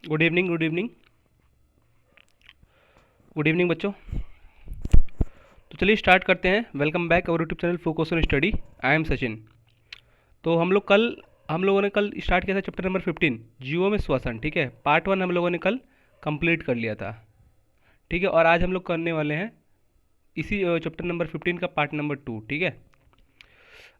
Good evening good evening good evening बच्चों। तो चलिए स्टार्ट करते हैं। Welcome back our YouTube channel focus on study. I am Sachin. तो हम लोगों ने कल स्टार्ट किया था चैप्टर नंबर 15 जीओ में श्वसन। ठीक है, पार्ट 1 हम लोगों ने कल कंप्लीट कर लिया था। ठीक है, और आज हम लोग करने वाले हैं इसी चैप्टर नंबर 15 का पार्ट नंबर 2। ठीक है,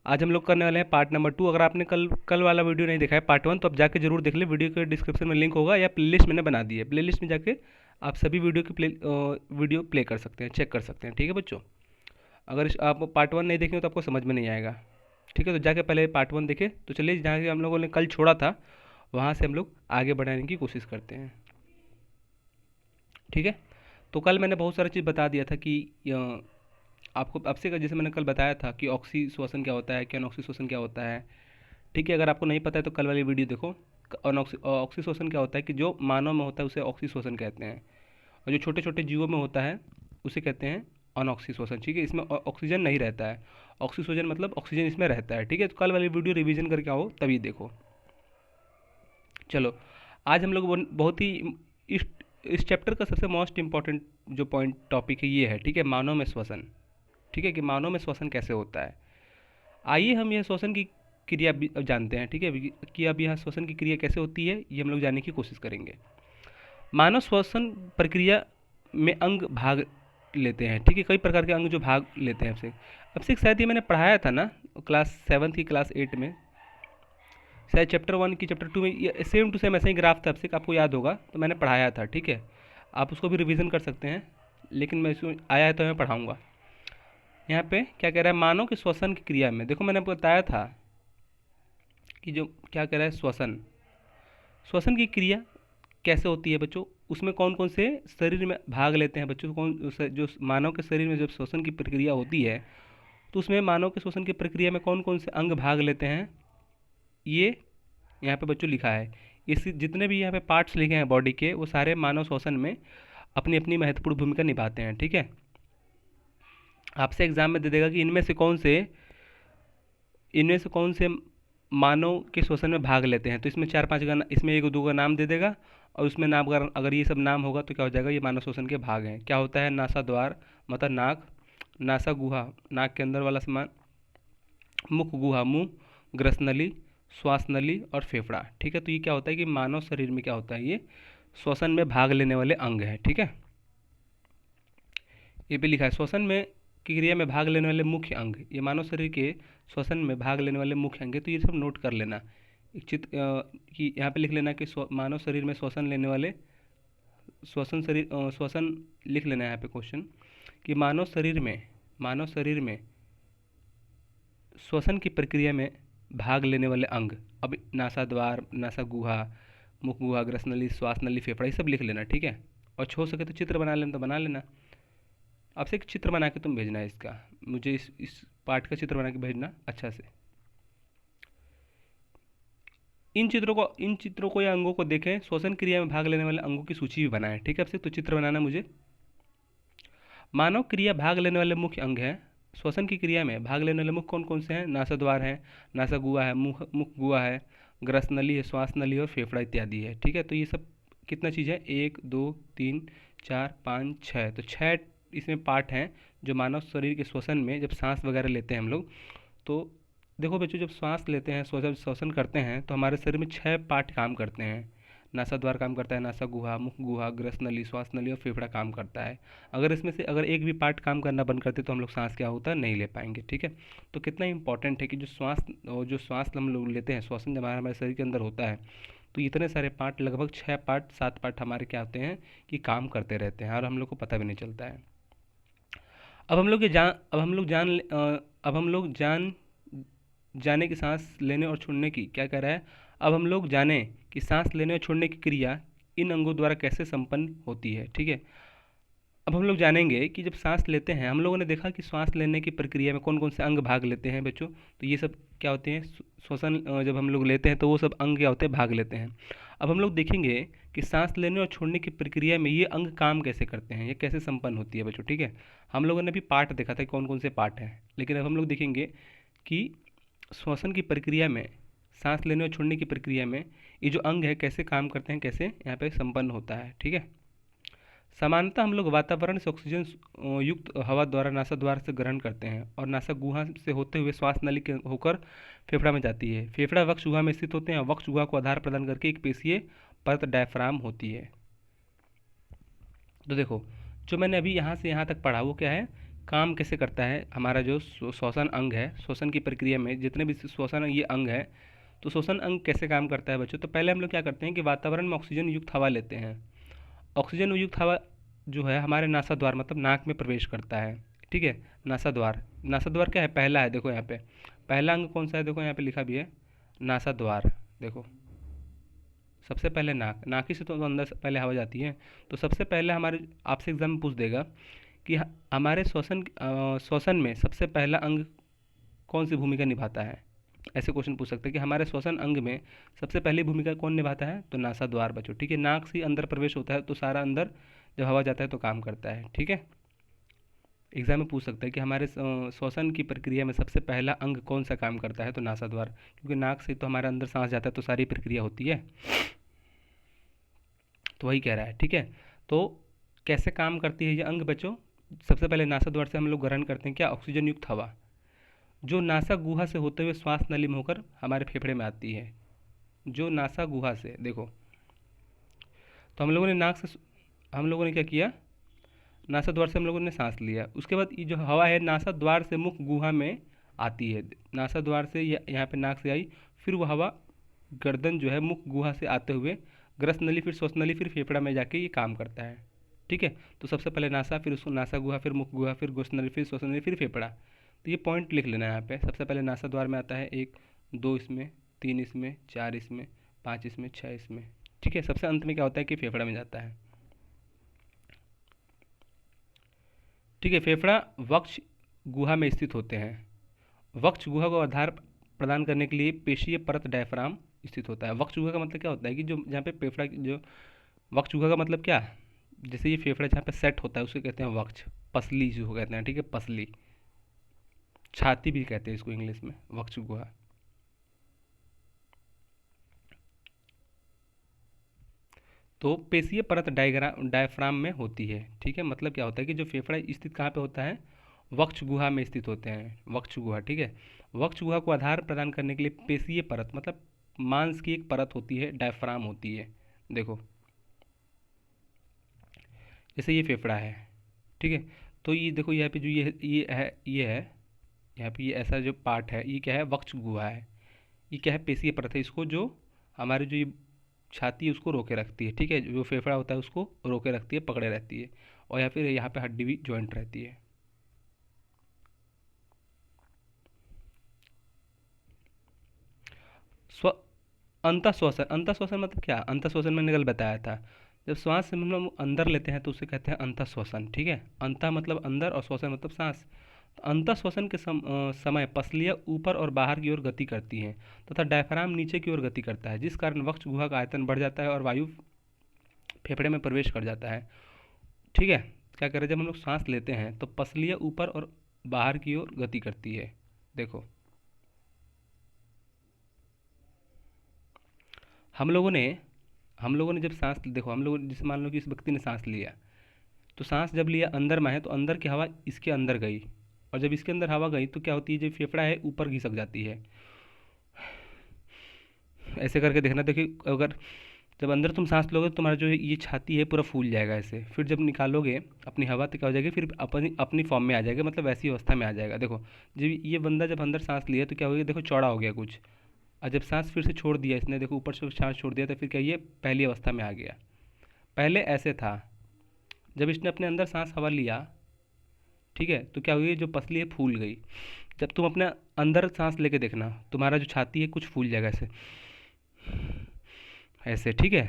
आज हम लोग करने वाले हैं पार्ट नंबर 2। अगर आपने कल कल वाला वीडियो नहीं देखा है पार्ट 1, तो आप जाके जरूर देख ले। वीडियो के डिस्क्रिप्शन में लिंक होगा या प्लेलिस्ट मैंने बना दी है। प्लेलिस्ट में जाके आप सभी वीडियो प्ले कर सकते हैं, चेक कर सकते हैं। ठीक है बच्चों, अगर आप पार्ट 1 नहीं देखेंगे तो आपको समझ में नहीं आएगा। ठीक है, तो जाके पहले पार्ट 1 देखें। तो चलिए, जहाँ से हम लोगों ने कल छोड़ा था वहाँ से हम लोग आगे बढ़ाने की कोशिश करते हैं। ठीक है, तो कल मैंने बहुत सारी चीज़ बता दिया था कि आपको आपसे जैसे मैंने कल बताया था कि ऑक्सी श्वसन क्या होता है, क्या अनऑक्सी श्वसन क्या होता है। ठीक है, अगर आपको नहीं पता है तो कल वाली वीडियो देखो। ऑक्सी श्वसन क्या होता है कि जो मानव में होता है उसे ऑक्सी श्वसन कहते हैं, और जो छोटे छोटे जीवों में होता है उसे कहते हैं अनऑक्सी श्वसन। ठीक है, इसमें ऑक्सीजन नहीं रहता है। ऑक्सीजन मतलब ऑक्सीजन इसमें रहता है। ठीक है, तो कल वाली वीडियो रिवीजन करके आओ तभी देखो। चलो, आज हम लोग बहुत ही इस इस चैप्टर का सबसे मोस्ट इम्पॉर्टेंट जो पॉइंट टॉपिक है ये है। ठीक है, मानव में श्वसन। ठीक है, कि मानव में श्वसन कैसे होता है। आइए हम यह श्वसन की क्रिया भी अब जानते हैं। ठीक है, कि अब यहाँ श्वसन की क्रिया कैसे होती है ये हम लोग जानने की कोशिश करेंगे। मानव श्वसन प्रक्रिया में अंग भाग लेते हैं। ठीक है, कई प्रकार के अंग जो भाग लेते हैं अब से शायद ये मैंने पढ़ाया था ना क्लास 7 की क्लास 8 में, शायद चैप्टर 1 की चैप्टर 2 में ये सेम टू सेम ऐसा ही ग्राफ था। अब से आपको याद होगा तो मैंने पढ़ाया था। ठीक है, आप उसको भी रिवीजन कर सकते हैं, लेकिन मैं इसको आया है तो मैं पढ़ाऊँगा। यहाँ पे क्या कह रहा है, मानव के श्वसन की क्रिया में देखो मैंने आपको बताया था कि जो क्या कह रहा है श्वसन श्वसन की क्रिया कैसे होती है बच्चों। उसमें कौन कौन से शरीर में भाग लेते हैं बच्चों। जो मानव के शरीर में जब श्वसन की प्रक्रिया होती है तो उसमें मानव के श्वसन की प्रक्रिया में कौन कौन से अंग भाग लेते हैं ये यहाँ पे बच्चों लिखा है। इस जितने भी यहाँ पे पार्ट्स लिखे हैं बॉडी के, वो सारे मानव श्वसन में अपनी अपनी महत्वपूर्ण भूमिका निभाते हैं। ठीक है, आपसे एग्जाम में दे देगा कि इनमें से कौन से मानव के श्वसन में भाग लेते हैं। तो इसमें 4-5 का इसमें 1-2 का नाम दे देगा, और उसमें नाम अगर ये सब नाम होगा तो क्या हो जाएगा, ये मानव श्वसन के भाग हैं। क्या होता है, नासा द्वार मतलब नाक, नासा गुहा नाक के अंदर वाला सामान, मुख गुहा मुंह, ग्रसनली श्वास नली और फेफड़ा। ठीक है, तो ये क्या होता है कि मानव शरीर में क्या होता है, ये श्वसन में भाग लेने वाले अंग हैं। ठीक है, ये भी लिखा है श्वसन में की क्रिया में भाग लेने वाले मुख्य अंग, ये मानव शरीर के श्वसन में भाग लेने वाले मुख्य अंग है। तो ये सब नोट कर लेना। एक चित्र कि यहाँ पे लिख लेना कि मानव शरीर में श्वसन लेने वाले श्वसन लिख लेना है यहाँ पे क्वेश्चन कि मानव शरीर में श्वसन की प्रक्रिया में भाग लेने वाले अंग। अब नासा द्वार, नासा गुहा, मुख गुहा, ग्रसनली, श्वास नली, फेफड़ा, ये सब लिख लेना। ठीक है, और हो सके तो चित्र बना लेना तो बना लेना। आपसे एक चित्र बना के तुम भेजना है इसका, मुझे इस पार्ट का चित्र बना के भेजना अच्छा से। इन चित्रों को या अंगों को देखें, श्वसन क्रिया में भाग लेने वाले अंगों की सूची भी बनाएं। ठीक है, आपसे तो चित्र बनाना मुझे। मानव क्रिया भाग लेने वाले मुख्य अंग हैं। श्वसन की क्रिया में भाग लेने वाले मुख्य कौन कौन से हैं, नासाद्वार है, नासा गुहा है, मुख गुहा है, ग्रस नली है, श्वास नली और फेफड़ा इत्यादि है। ठीक है, तो ये सब कितना चीज़ है, 1 2 3 4 5 6, तो 6 इसमें पार्ट हैं जो मानव शरीर के श्वसन में जब सांस वगैरह लेते हैं हम लोग। तो देखो बच्चों, जब सांस लेते हैं, श्वसन करते हैं, तो हमारे शरीर में 6 पार्ट काम करते हैं। नासा द्वार काम करता है, नासा गुहा, मुख गुहा, ग्रस नली, श्वास नली और फेफड़ा काम करता है। अगर इसमें से अगर एक भी पार्ट काम करना बंद करते तो हम लोग सांस क्या होता है नहीं ले पाएंगे। ठीक है, तो कितना इंपॉर्टेंट है कि जो श्वास हम लोग लेते हैं, श्वसन जब हमारे शरीर के अंदर होता है, तो इतने सारे पार्ट, लगभग 6-7 पार्ट हमारे क्या होते हैं कि काम करते रहते हैं और हम लोग को पता भी नहीं चलता है। अब हम लोग ये जान अब हम लोग जान अब हम लोग जाने की सांस लेने और छोड़ने की क्या कह रहा है, अब हम लोग जाने कि सांस लेने और छोड़ने की क्रिया इन अंगों द्वारा कैसे संपन्न होती है। ठीक है, अब हम लोग जानेंगे कि जब सांस लेते हैं, हम लोगों ने देखा कि सांस लेने की प्रक्रिया में कौन कौन से अंग भाग लेते हैं बच्चों। तो ये सब क्या होते हैं, श्वसन जब हम लोग लेते हैं तो वो सब अंग क्या होते हैं, भाग लेते हैं। अब हम लोग देखेंगे कि सांस लेने और छोड़ने की प्रक्रिया में ये अंग काम कैसे करते हैं, ये कैसे संपन्न होती है बच्चों। ठीक है, हम लोगों ने भी पार्ट देखा था कौन कौन से पार्ट हैं, लेकिन अब हम लोग देखेंगे कि श्वसन की प्रक्रिया में सांस लेने और छोड़ने की प्रक्रिया में ये जो अंग है कैसे काम करते हैं, कैसे यहाँ पे संपन्न होता है। ठीक है, सामान्यतः हम लोग वातावरण से ऑक्सीजन युक्त हवा द्वारा नासाद्वार से ग्रहण करते हैं और नासा गुहा से होते हुए श्वास नली के होकर फेफड़ा में जाती है। फेफड़ा वक्ष गुहा में स्थित होते हैं और वक्ष गुहा को आधार प्रदान करके एक पेशीय परत डायफ्राम होती है। तो देखो, जो मैंने अभी यहाँ से यहाँ तक पढ़ा वो क्या है, काम कैसे करता है हमारा जो श्वसन अंग है, श्वसन की प्रक्रिया में जितने भी श्वसन ये अंग है, तो श्वसन अंग कैसे काम करता है बच्चों। तो पहले हम लोग क्या करते हैं कि वातावरण में ऑक्सीजन युक्त हवा लेते हैं। ऑक्सीजन युक्त हवा जो है हमारे नासाद्वार मतलब नाक में प्रवेश करता है। ठीक है, नासाद्वार, नासाद्वार क्या है, पहला है, देखो यहाँ पे पहला अंग कौन सा है, देखो यहाँ पे लिखा भी है नासाद्वार। देखो सबसे पहले नाक, नाक ही से तो अंदर से पहले हवा जाती है। तो सबसे पहले हमारे आपसे एग्जाम में पूछ देगा कि हमारे श्वसन में सबसे पहला अंग कौन सी भूमिका निभाता है। ऐसे क्वेश्चन पूछ सकते हैं कि हमारे श्वसन अंग में सबसे पहली भूमिका कौन निभाता है, तो नासाद्वार बच्चों। ठीक है, नाक से अंदर प्रवेश होता है तो सारा अंदर जब हवा जाता है तो काम करता है। ठीक है, एग्जाम में पूछ सकता है कि हमारे श्वसन की प्रक्रिया में सबसे पहला अंग कौन सा काम करता है, तो नासाद्वार, क्योंकि नाक से तो हमारे अंदर सांस जाता है तो सारी प्रक्रिया होती है। तो वही कह रहा है। ठीक है, तो कैसे काम करती है ये अंग बच्चों, सबसे पहले नासाद्वार से हम लोग ग्रहण करते हैं क्या, ऑक्सीजन युक्त हवा, जो नासा गुहा से होते हुए श्वास नली में होकर हमारे फेफड़े में आती है। जो नासा गुहा से, देखो तो हम लोगों ने नाक से, हम लोगों ने क्या किया, नासा द्वार से हम लोगों ने सांस लिया, उसके बाद ये जो हवा है नासा द्वार से मुख गुहा में आती है। नासा द्वार से यहाँ पे नाक से आई, फिर वो हवा गर्दन जो है मुख गुहा से आते हुए ग्रस नली, फिर श्वसन नली, फिर फेफड़ा में जाके ये काम करता है। ठीक है, तो सबसे पहले नासा, फिर उसको नासा गुहा, फिर मुख गुहा, फिर ग्रस नली, फिर श्वसन नली, फिर फेफड़ा। तो ये पॉइंट लिख लेना है यहाँ पे। सबसे पहले नासा द्वार में आता है, 1 2 इसमें, 3 इसमें, 4 इसमें, 5 इसमें, 6 इसमें। ठीक है, सबसे अंत में क्या होता है कि फेफड़ा में जाता है। ठीक है, फेफड़ा वक्ष गुहा में स्थित होते हैं। वक्ष गुहा को आधार प्रदान करने के लिए पेशीय परत डायफ्राम स्थित होता है। वक्ष गुहा का मतलब क्या होता है कि जो जहाँ पे फेफड़ा जो, वक्ष गुहा का मतलब क्या, जैसे ये फेफड़ा जहाँ पे सेट होता है उसे कहते हैं वक्ष, पसली जो कहते हैं। ठीक है, पसली, छाती भी कहते हैं इसको इंग्लिश में, वक्ष गुहा। तो पेशीय परत डायफ्राम में होती है। ठीक है, मतलब क्या होता है कि जो फेफड़ा स्थित कहाँ पे होता है, वक्ष गुहा में स्थित होते हैं, वक्ष गुहा। ठीक है, वक्ष गुहा को आधार प्रदान करने के लिए पेशीय परत मतलब मांस की एक परत होती है, डायफ्राम होती है। देखो जैसे ये फेफड़ा है। ठीक है, तो ये देखो यहाँ पे जो ये है यहाँ पे ये ऐसा जो पार्ट है ये क्या है, वक्ष गुहा है। ये क्या है, पेशीय परत है, इसको जो हमारे जो ये छाती है उसको रोके रखती है। ठीक है, जो फेफड़ा होता है उसको रोके रखती है, पकड़े रहती है, और या फिर यहाँ पे हड्डी भी ज्वाइंट रहती है। स्व अंतःश्वसन, अंतःश्वसन मतलब क्या, अंतःश्वसन मैंने कल बताया था, जब श्वास से हम लोग अंदर लेते हैं तो उसे कहते हैं अंतःश्वसन। ठीक है, अंतः मतलब अंदर और श्वसन मतलब सांस। तो अंतःश्वसन के समय पसलियाँ ऊपर और बाहर की ओर गति करती हैं तथा डायफ्राम नीचे की ओर गति करता है, जिस कारण वक्ष गुहा का आयतन बढ़ जाता है और वायु फेफड़े में प्रवेश कर जाता है। ठीक है, क्या करें, जब हम लोग सांस लेते हैं तो पसलियाँ ऊपर और बाहर की ओर गति करती है। देखो हम लोगों ने जब सांस, देखो हम लोग जैसे मान लो कि इस व्यक्ति ने सांस लिया, तो सांस जब लिया अंदर में है तो अंदर की हवा इसके अंदर गई, और जब इसके अंदर हवा गई तो क्या होती है, जो फेफड़ा है ऊपर घिसक जाती है। ऐसे करके देखना, देखिए अगर जब अंदर तुम सांस लोगे तो तुम्हारा जो है ये छाती है पूरा फूल जाएगा ऐसे, फिर जब निकालोगे अपनी हवा तो क्या हो जाएगी, फिर अपनी अपनी फॉर्म में आ जाएगा, मतलब वैसी अवस्था में आ जाएगा। देखो जब ये बंदा जब अंदर सांस लिया तो क्या हो गया, देखो चौड़ा हो गया कुछ, और जब सांस फिर से छोड़ दिया इसने, देखो ऊपर से सांस छोड़ दिया तो फिर क्या, ये पहली अवस्था में आ गया। पहले ऐसे था, जब इसने अपने अंदर सांस हवा लिया, ठीक है, तो क्या हुई, जो पसली है फूल गई। जब तुम अपने अंदर सांस लेके देखना, तुम्हारा जो छाती है कुछ फूल जाएगा ऐसे ऐसे। ठीक है,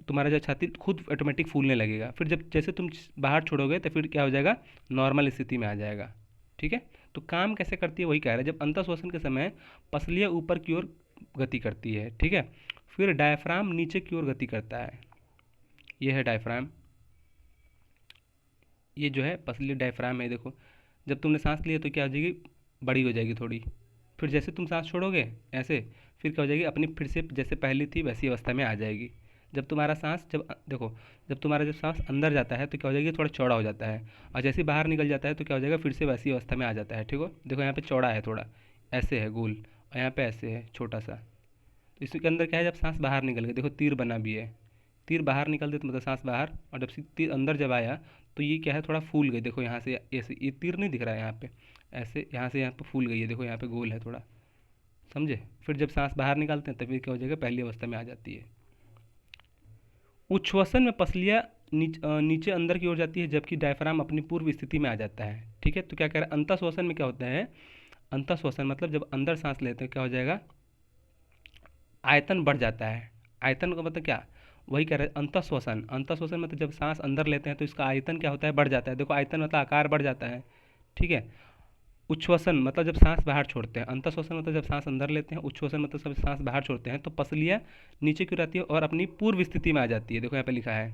तुम्हारा जो छाती खुद ऑटोमेटिक फूलने लगेगा, फिर जब जैसे तुम बाहर छोड़ोगे तो फिर क्या हो जाएगा, नॉर्मल स्थिति में आ जाएगा। ठीक है, तो काम कैसे करती है वही कह रहा है, जब अंतःश्वसन के समय पसलियाँ ऊपर की ओर गति करती है। ठीक है, फिर डायफ्राम नीचे की ओर गति करता है, ये है डायफ्राम, ये जो है पसली डायफ्राम है। देखो जब तुमने सांस लिया तो क्या हो जाएगी, बड़ी हो जाएगी थोड़ी, फिर जैसे तुम सांस छोड़ोगे ऐसे, फिर क्या हो जाएगी, अपनी फिर से जैसे पहली थी वैसी अवस्था में आ जाएगी। जब तुम्हारा सांस जब देखो, जब तुम्हारा जब सांस अंदर जाता है तो क्या हो जाएगी, थोड़ा चौड़ा हो जाता है, और जैसे ही बाहर निकल जाता है तो क्या हो जाएगा, फिर से वैसी अवस्था में आ जाता है। ठीक हो, देखो यहाँ पे चौड़ा है थोड़ा, ऐसे है गोल, और यहाँ पे ऐसे है छोटा सा। तो इसके अंदर क्या है, जब सांस बाहर निकल गई, देखो तीर बना भी है, तीर बाहर निकल दे तो मतलब सांस बाहर, और जब तीर अंदर जब आया तो ये क्या है, थोड़ा फूल गई। देखो यहाँ से ऐसे, ये तीर नहीं दिख रहा है यहाँ पे, ऐसे यहाँ से यहाँ पे फूल गई है, देखो यहाँ पे गोल है थोड़ा, समझे। फिर जब सांस बाहर निकालते हैं तब फिर क्या हो जाएगा, पहली अवस्था में आ जाती है। उच्छ्वसन में पसलियाँ नीचे अंदर की ओर जाती है, जबकि डायफ्राम अपनी पूर्व स्थिति में आ जाता है। ठीक है, तो क्या कह रहा है, अंतः श्वसन में क्या होता है, अंतः श्वसन मतलब जब अंदर सांस लेते हैं क्या हो जाएगा, आयतन बढ़ जाता है। आयतन का मतलब क्या, वही कह रहे हैं अंतः श्वसन। अंतः श्वसन मतलब जब सांस अंदर लेते हैं तो इसका आयतन क्या होता है, बढ़ जाता है। देखो आयतन मतलब आकार बढ़ जाता है। ठीक है, उच्छ्वसन मतलब जब सांस बाहर छोड़ते हैं, अंतः श्वसन मतलब जब सांस अंदर लेते हैं, उच्छ्वसन मतलब जब सांस बाहर छोड़ते हैं तो पसलियाँ नीचे की रहती है और अपनी पूर्व स्थिति में आ जाती है। देखो यहाँ पे लिखा है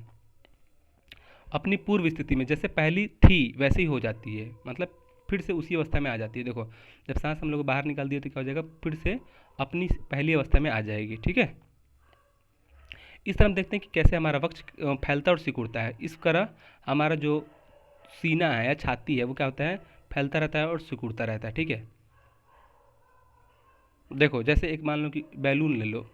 अपनी पूर्व स्थिति में, जैसे पहली थी वैसे ही हो जाती है, मतलब फिर से उसी अवस्था में आ जाती है। देखो जब सांस हम लोग बाहर निकाल दिए तो क्या हो जाएगा, फिर से अपनी पहली अवस्था में आ जाएगी। ठीक है, इस तरह हम देखते हैं कि कैसे हमारा वक्ष फैलता और सिकुड़ता है। इस तरह हमारा जो सीना है या छाती है वो क्या होता है, फैलता रहता है और सिकुड़ता रहता है। ठीक है, देखो जैसे एक मान लो कि बैलून ले लो,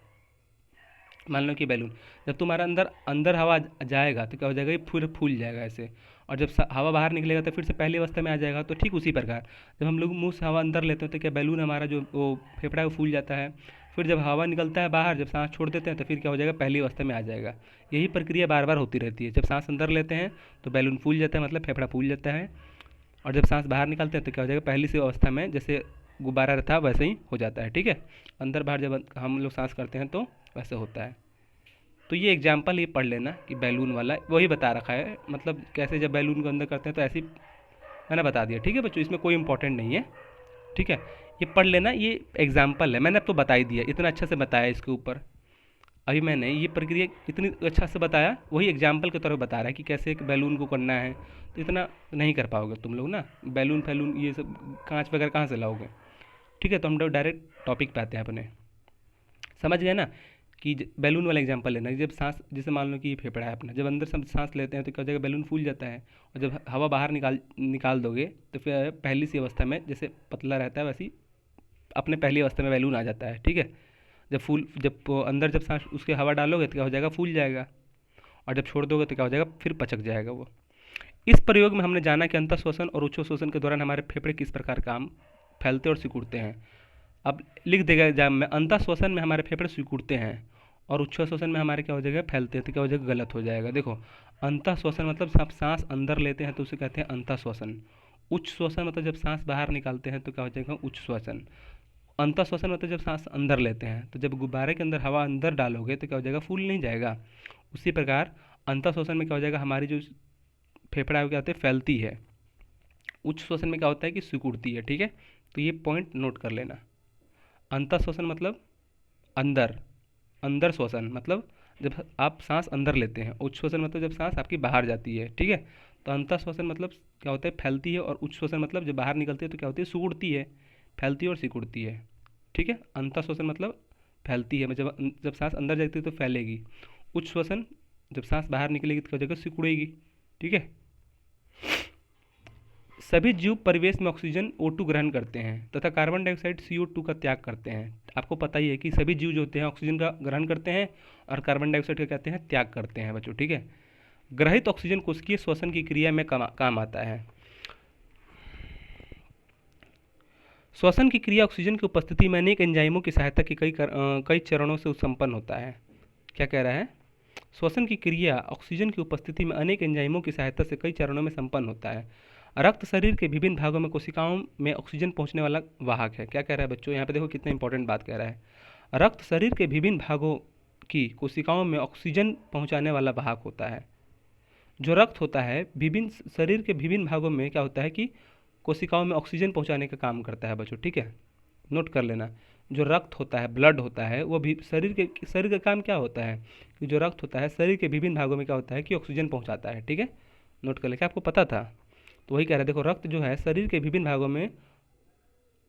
मान लो कि बैलून, जब तुम्हारा अंदर अंदर हवा जाएगा तो क्या हो जाएगा, ये फिर फूल जाएगा ऐसे, और जब हवा बाहर निकलेगा तो फिर से पहली अवस्था में आ जाएगा। तो ठीक उसी प्रकार जब हम लोग मुंह से हवा अंदर लेते हैं तो क्या बैलून हमारा जो वो फेफड़ा है वो फूल जाता है। फिर जब हवा निकलता है बाहर, जब सांस छोड़ देते हैं तो फिर क्या हो जाएगा, पहली अवस्था में आ जाएगा। यही प्रक्रिया बार बार होती रहती है। जब सांस अंदर लेते हैं तो बैलून फूल जाता है, मतलब फेफड़ा फूल जाता है, और जब सांस बाहर निकालते हैं तो क्या हो जाएगा, पहली सी अवस्था में जैसे गुब्बारा रहता है वैसे ही हो जाता है। ठीक है, अंदर बाहर जब हम लोग सांस करते हैं तो वैसे होता है। तो ये एग्जाम्पल ये पढ़ लेना कि बैलून वाला वही बता रखा है, मतलब कैसे जब बैलून को अंदर करते हैं तो ऐसे ही मैंने बता दिया। ठीक है बच्चों, इसमें कोई इंपॉर्टेंट नहीं है। ठीक है, ये पढ़ लेना, ये एग्जाम्पल है, मैंने अब तो बता ही दिया, इतना अच्छा से बताया इसके ऊपर। अभी मैंने ये प्रक्रिया इतनी अच्छा से बताया, वही एग्जाम्पल की तरह बता रहा है कि कैसे एक बैलून को करना है। तो इतना नहीं कर पाओगे तुम लोग ना, बैलून फैलून ये सब कांच वगैरह कहाँ से लाओगे। ठीक है, तो हम लोग डायरेक्ट टॉपिक पे आते हैं अपने। समझ गए ना कि बैलून वाला एग्जांपल लेना, जब सांस जैसे मान लो कि ये फेफड़ा है अपना, जब अंदर से हम सांस लेते हैं तो क्या हो जाएगा, बैलून फूल जाता है, और जब हवा बाहर निकाल निकाल दोगे तो फिर पहली सी अवस्था में जैसे पतला रहता है वैसी अपने पहली अवस्था में बैलून आ जाता है। ठीक है, जब अंदर जब सांस उसके हवा डालोगे तो क्या हो जाएगा, फूल जाएगा, और जब छोड़ दोगे तो क्या हो जाएगा, फिर पचक जाएगा वो। इस प्रयोग में हमने जाना कि अंतः श्वसन और उच्च श्वसन के दौरान हमारे फेफड़े किस प्रकार काम फैलते और सिकुड़ते हैं। अब लिख देगा एग्जाम में, अंतः श्वसन में हमारे फेफड़े सिकुड़ते हैं और उच्छ श्वसन में हमारे क्या हो जाएगा, फैलते हैं। तो क्या हो जाएगा, गलत हो जाएगा। देखो अंतः श्वसन मतलब आप सांस अंदर लेते हैं तो उसे कहते हैं अंतः श्वसन। उच्च श्वसन मतलब जब सांस बाहर निकालते हैं तो क्या हो जाएगा, उच्च श्वसन। अंतः श्वसन मतलब जब सांस अंदर लेते हैं, तो जब गुब्बारे के अंदर हवा अंदर डालोगे तो क्या हो जाएगा, फूल नहीं जाएगा। उसी प्रकार अंतः श्वसन में क्या हो जाएगा, हमारी जो फेफड़ा है क्या होता है, फैलती है। उच्च श्वसन में क्या होता है कि सिकुड़ती है। ठीक है, तो ये पॉइंट नोट कर लेना। अंतः श्वसन मतलब अंदर, अंदर श्वसन मतलब जब आप सांस अंदर लेते हैं, उच्च श्वसन मतलब जब सांस आपकी बाहर जाती है। ठीक है, तो अंतः श्वसन मतलब क्या होता है, फैलती है, और उच्च श्वसन मतलब जब बाहर निकलती है तो क्या होती है, सिकुड़ती है। फैलती है और सिकुड़ती है। ठीक है, अंतः श्वसन मतलब फैलती है, जब जब सांस अंदर जाती है तो फैलेगी। उच्च श्वसन जब सांस बाहर निकलेगी तो क्या हो जाएगा, सिकुड़ेगी। ठीक है, सभी जीव परिवेश में ऑक्सीजन O2 ग्रहण करते हैं तथा कार्बन डाइऑक्साइड CO2 का त्याग करते हैं। आपको पता ही है कि सभी जीव जो होते हैं ऑक्सीजन का ग्रहण करते हैं और कार्बन डाइऑक्साइड का कहते हैं त्याग करते हैं बच्चों। ठीक है, ग्रहित ऑक्सीजन कोशिकीय श्वसन की क्रिया में काम आता है। श्वसन की क्रिया ऑक्सीजन की उपस्थिति में अनेक एंजाइमों की सहायता के कई चरणों से संपन्न होता है। क्या कह रहा है, श्वसन की क्रिया ऑक्सीजन की उपस्थिति में अनेक एंजाइमों की सहायता से कई चरणों में संपन्न होता है। रक्त शरीर के विभिन्न भागों में कोशिकाओं में ऑक्सीजन पहुंचने वाला वाहक है। क्या कह रहा है बच्चों, यहाँ पे देखो कितना इंपॉर्टेंट बात कह रहा है। रक्त शरीर के विभिन्न भागों की कोशिकाओं में ऑक्सीजन पहुंचाने वाला वाहक होता है। जो रक्त होता है विभिन्न शरीर के विभिन्न भागों में क्या होता है कि कोशिकाओं में ऑक्सीजन पहुंचाने का काम करता है बच्चों। ठीक है, नोट कर लेना। जो रक्त होता है, ब्लड होता है, वो भी शरीर का काम क्या होता है कि जो रक्त होता है शरीर के विभिन्न भागों में क्या होता है कि ऑक्सीजन पहुंचाता है। ठीक है, नोट कर ले, क्या आपको पता था। तो वही कह रहे हैं, देखो रक्त जो है शरीर के विभिन्न भागों में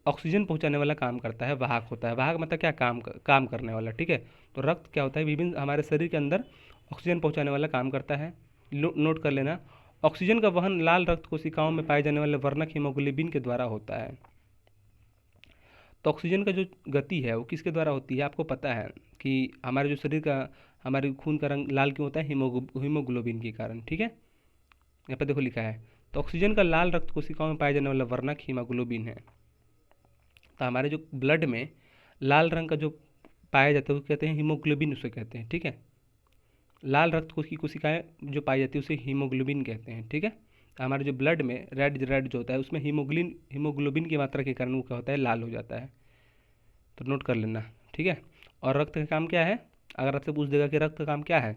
ऑक्सीजन पहुंचाने वाला काम करता है, वाहक होता है। वाहक मतलब क्या, काम करने वाला, ठीक है। तो रक्त क्या होता है, विभिन्न हमारे शरीर के अंदर ऑक्सीजन पहुंचाने वाला काम करता है। नोट कर लेना, ऑक्सीजन का वहन लाल रक्त कोशिकाओं में पाए जाने वाले वर्णक हीमोग्लोबिन के द्वारा होता है। तो ऑक्सीजन का जो गति है वो किसके द्वारा होती है, आपको पता है कि हमारे जो शरीर का, हमारे खून का रंग लाल क्यों होता है, हीमोग्लोबिन के कारण, ठीक है। यहाँ पर देखो लिखा है, तो ऑक्सीजन का लाल रक्त कोशिकाओं में पाए जाने वाला वर्णक हीमोग्लोबिन है। तो हमारे जो ब्लड में लाल रंग का जो पाया जाता है वो कहते हैं हीमोग्लोबिन, उसे कहते हैं, ठीक है। लाल रक्त की कोशिकाएं जो पाई जाती है उसे हीमोग्लोबिन कहते हैं, ठीक है। तो हमारे जो ब्लड में रेड रेड जो होता है उसमें हीमोग्लोबिन की मात्रा के कारण वो क्या होता है, लाल हो जाता है। तो नोट कर लेना, ठीक है। और रक्त का काम क्या है, अगर आपसे पूछ देगा कि रक्त का काम क्या है,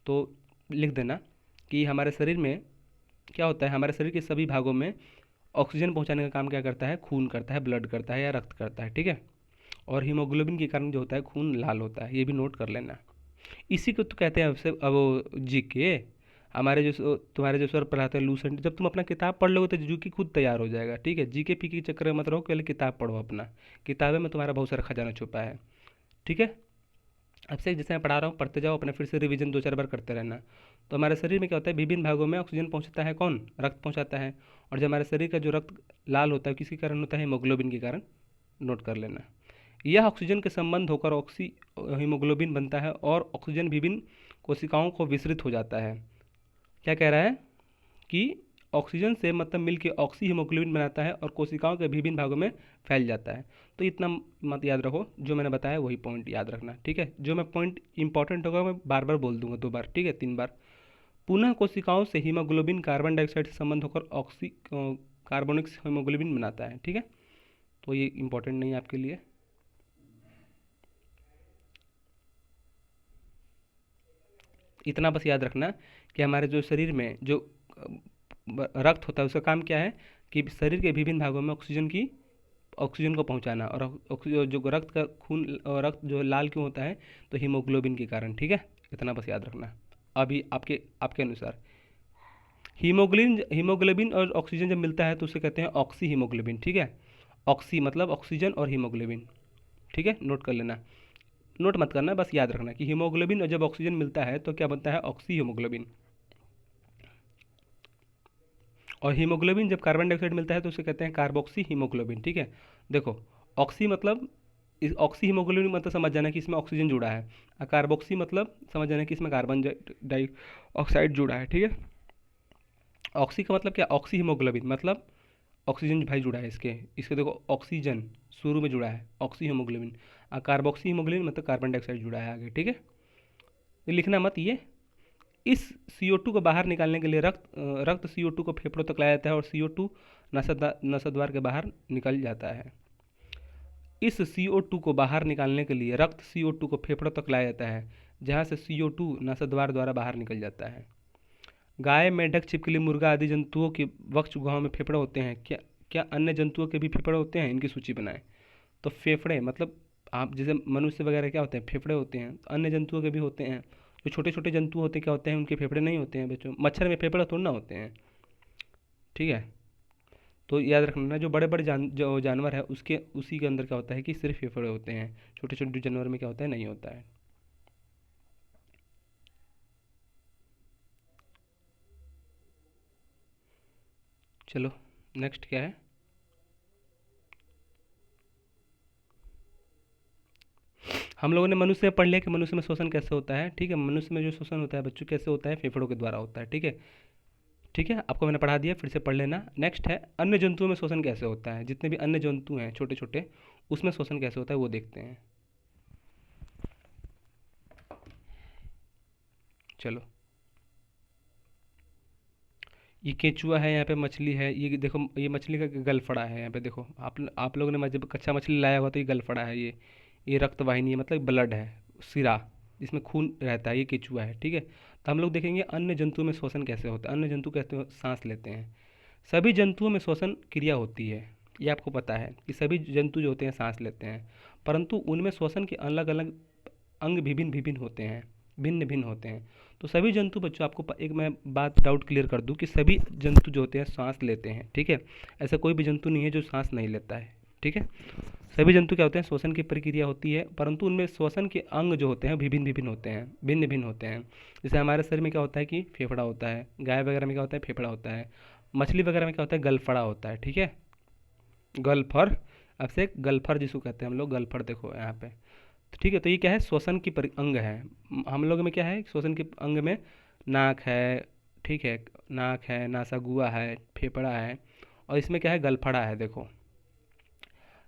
तो लिख देना कि हमारे शरीर में क्या होता है, हमारे शरीर के सभी भागों में ऑक्सीजन पहुंचाने का काम क्या करता है, खून करता है, ब्लड करता है या रक्त करता है, ठीक है। और हीमोग्लोबिन के कारण जो होता है खून लाल होता है, ये भी नोट कर लेना। इसी को तो कहते हैं आपसे अब जीके, हमारे जो तुम्हारे जो सर पढ़ाते हैं लूसेंट, जब तुम अपना किताब पढ़ लोगे तो जीके खुद तैयार हो जाएगा, ठीक है। जीके पी के चक्कर में मत रहो, पहले किताब पढ़ो अपना, किताबें में तुम्हारा बहुत सारा खजाना छुपा है, ठीक है। अब से जैसे मैं पढ़ा रहा हूँ पढ़ते जाओ, अपने फिर से रिवीजन 2-4 बार करते रहना। तो हमारे शरीर में क्या होता है, विभिन्न भागों में ऑक्सीजन पहुँचाता है कौन, रक्त पहुँचाता है। और जब हमारे शरीर का जो रक्त लाल होता है किसके कारण होता है, हीमोग्लोबिन के कारण, नोट कर लेना। यह ऑक्सीजन के संबंध होकर हीमोग्लोबिन बनता है और ऑक्सीजन विभिन्न कोशिकाओं को विसरित हो जाता है। क्या कह रहा है कि ऑक्सीजन से मतलब मिलकर ऑक्सी हीमोग्लोबिन बनाता है और कोशिकाओं के विभिन्न भागों में फैल जाता है। तो इतना मत याद रखो, जो मैंने बताया वही पॉइंट याद रखना, ठीक है। जो मैं पॉइंट इंपॉर्टेंट होगा मैं बार बार बोल दूंगा, 2 बार, ठीक है, 3 बार। पुनः कोशिकाओं से हीमोग्लोबिन कार्बन डाइऑक्साइड से संबंध होकर कार्बोनिक्स हीमोग्लोबिन बनाता है, ठीक है। तो ये इंपॉर्टेंट नहीं है आपके लिए। इतना बस याद रखना कि हमारे जो शरीर में जो रक्त होता है उसका काम क्या है कि शरीर के विभिन्न भागों में ऑक्सीजन को पहुंचाना। और जो रक्त का खून रक्त जो लाल क्यों होता है, तो हीमोग्लोबिन के कारण, ठीक है। इतना बस याद रखना। अभी आपके अनुसार हीमोग्लोबिन और ऑक्सीजन जब मिलता है तो उसे कहते हैं ऑक्सी हीमोग्लोबिन, ठीक है। ऑक्सी मतलब ऑक्सीजन और हीमोग्लोबिन, ठीक है। नोट कर लेना, नोट मत करना, बस याद रखना कि हीमोग्लोबिन और जब ऑक्सीजन मिलता है तो क्या बनता है, ऑक्सी हीमोग्लोबिन। और हीमोग्लोबिन जब कार्बन डाइऑक्साइड मिलता है तो उसे कहते हैं कार्बोक्सी हीमोग्लोबिन, ठीक है। देखो, ऑक्सी मतलब इस ऑक्सी हीमोग्लोबिन मतलब समझ जाना कि इसमें ऑक्सीजन जुड़ा है, और कार्बोक्सी मतलब समझ जाना कि इसमें कार्बन डाइऑक्साइड जुड़ा है, ठीक है। ऑक्सी का मतलब क्या, ऑक्सी हीमोग्लोबिन मतलब ऑक्सीजन भाई जुड़ा है इसके इसके देखो ऑक्सीजन शुरू में जुड़ा है, ऑक्सी हीमोग्लोबिन। और कार्बोक्सी हीमोग्लोबिन मतलब कार्बन डाइऑक्साइड जुड़ा है आगे, ठीक है। ये लिखना मत ये। इस CO2 को बाहर निकालने के लिए रक्त CO2 को फेफड़ों तक लाया जाता है और CO2 नसद्वार के बाहर निकल जाता है। इस CO2 को बाहर निकालने के लिए रक्त CO2 को फेफड़ों तक लाया जाता है, जहाँ से CO2 नसद्वार द्वारा बाहर निकल जाता है। गाय, मेंढक, छिपकली, मुर्गा आदि जंतुओं के वक्ष गुहाओं में फेफड़े होते हैं। क्या क्या अन्य जंतुओं के भी फेफड़े होते हैं, इनकी सूची बनाएं। तो फेफड़े मतलब आप जैसे मनुष्य वगैरह क्या होते हैं, फेफड़े होते हैं। तो अन्य जंतुओं के भी होते हैं। जो छोटे छोटे जंतु होते हैं क्या होते हैं, उनके फेफड़े नहीं होते हैं बच्चों। मच्छर में फेफड़े थोड़ा ना होते हैं, ठीक है। तो याद रखना, जो बड़े बड़े जो जानवर है उसके उसी के अंदर क्या होता है कि सिर्फ फेफड़े होते हैं। छोटे छोटे जानवर में क्या होता है, नहीं होता है। चलो नेक्स्ट क्या है, हम लोगों ने मनुष्य में पढ़ लिया कि मनुष्य में श्वसन कैसे होता है, ठीक है। मनुष्य में जो श्वसन होता है बच्चों कैसे होता है, फेफड़ों के द्वारा होता है, ठीक है। ठीक है, आपको मैंने पढ़ा दिया, फिर से पढ़ लेना। नेक्स्ट है अन्य जंतुओं में श्वसन कैसे होता है। जितने भी अन्य जंतु हैं छोटे छोटे, उसमें श्वसन कैसे होता है वो देखते हैं। चलो, ये केचुआ है, यहाँ पे मछली है, ये देखो ये मछली का गलफड़ा है। यहाँ पे देखो, आप लोगों ने जब कच्चा मछली लाया हुआ तो ये गलफड़ा है, ये रक्त वाहिनी है मतलब ब्लड है, सिरा जिसमें खून रहता है, ये केचुआ है, ठीक है। तो हम लोग देखेंगे अन्य जंतुओं में श्वसन कैसे होता है। अन्य जंतु कहते हैं सांस लेते हैं। सभी जंतुओं में श्वसन क्रिया होती है, ये आपको पता है कि सभी जंतु जो होते हैं सांस लेते हैं, परंतु उनमें श्वसन के अलग अलग अंग भिन्न भिन्न होते हैं, भिन्न भिन्न होते हैं। तो सभी जंतु बच्चों, आपको एक मैं बात डाउट क्लियर कर दूं कि सभी जंतु जो होते हैं सांस लेते हैं, ठीक है। ऐसा कोई भी जंतु नहीं है जो सांस नहीं लेता है, ठीक है। सभी जंतु क्या होते हैं, श्वसन की प्रक्रिया होती है, परंतु उनमें श्वसन के अंग जो होते हैं विभिन्न विभिन्न होते हैं, भिन्न भिन्न होते हैं। जैसे हमारे शरीर में क्या होता है कि फेफड़ा होता है, गाय वगैरह में क्या होता है फेफड़ा होता है, मछली वगैरह में क्या होता है गलफड़ा होता है, ठीक है, गलफर। अब से गलफर जिसको कहते हैं हम लोग, गलफर देखो यहाँ पे, तो ठीक है। तो ये क्या है, श्वसन की अंग है। हम लोग में क्या है, श्वसन के अंग में नाक है, ठीक है, नाक है, नासागुआ है, फेफड़ा है, और इसमें क्या है गलफड़ा है। देखो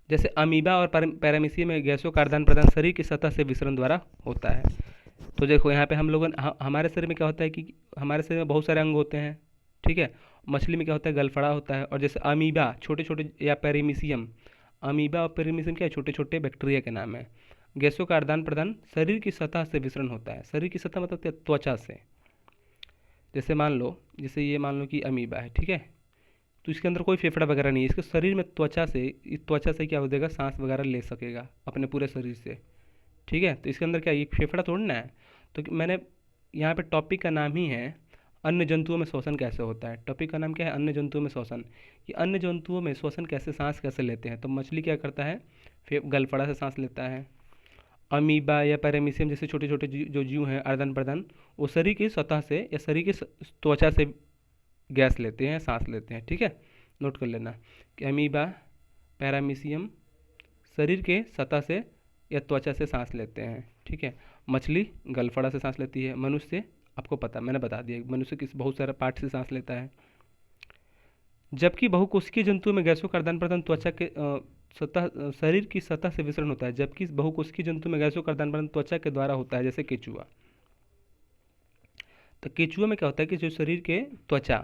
जैसे अमीबा और पैरामीशियम में गैसों का आदान प्रदान शरीर की सतह से विसरण द्वारा होता है। तो देखो यहाँ पे हम लोगों हमारे शरीर में क्या होता है कि हमारे शरीर में बहुत सारे अंग होते हैं, ठीक है। मछली में क्या होता है गलफड़ा होता है, और जैसे अमीबा छोटे छोटे, या पैरामीशियम, अमीबा और पैरामीशियम क्या है, छोटे छोटे बैक्टीरिया के नाम है। गैसों का आदान प्रदान शरीर की सतह से विसरण होता है। शरीर की सतह मतलब क्या, त्वचा से। जैसे मान लो, जैसे ये मान लो कि अमीबा है, ठीक है, तो इसके अंदर कोई फेफड़ा वगैरह नहीं है, इसके शरीर में त्वचा से, इस त्वचा से क्या हो जाएगा, सांस वगैरह ले सकेगा अपने पूरे शरीर से, ठीक है। तो इसके अंदर क्या, ये फेफड़ा तोड़ना है। तो मैंने यहाँ पे टॉपिक का नाम ही है अन्य जंतुओं में श्वसन कैसे होता है। टॉपिक का नाम क्या है, अन्य जंतुओं में श्वसन। कि अन्य जंतुओं में श्वसन कैसे, सांस कैसे लेते हैं। तो मछली क्या करता है, गलफड़ा से सांस लेता है। अमीबा या पैरामीशियम जैसे छोटे छोटे जो जीव हैं आदान प्रदान, वो शरीर की सतह से या शरीर की त्वचा से गैस लेते हैं, सांस लेते हैं, ठीक है। नोट कर लेना कि अमीबा, पैरामीशियम शरीर के सतह से या त्वचा से सांस लेते हैं, ठीक है। मछली गलफड़ा से सांस लेती है। मनुष्य आपको पता, मैंने बता दिया, मनुष्य किस बहुत सारे पार्ट से सांस लेता है। जबकि बहुकोशिकीय जंतुओं में गैसों का आदान प्रदान त्वचा के सतह, शरीर की सतह से विसरण होता है। जबकि बहुकोशिकीय जंतु में गैसों का आदान प्रदान त्वचा के द्वारा होता है, जैसे केचुआ। तो केचुआ में क्या होता है कि जो शरीर के त्वचा,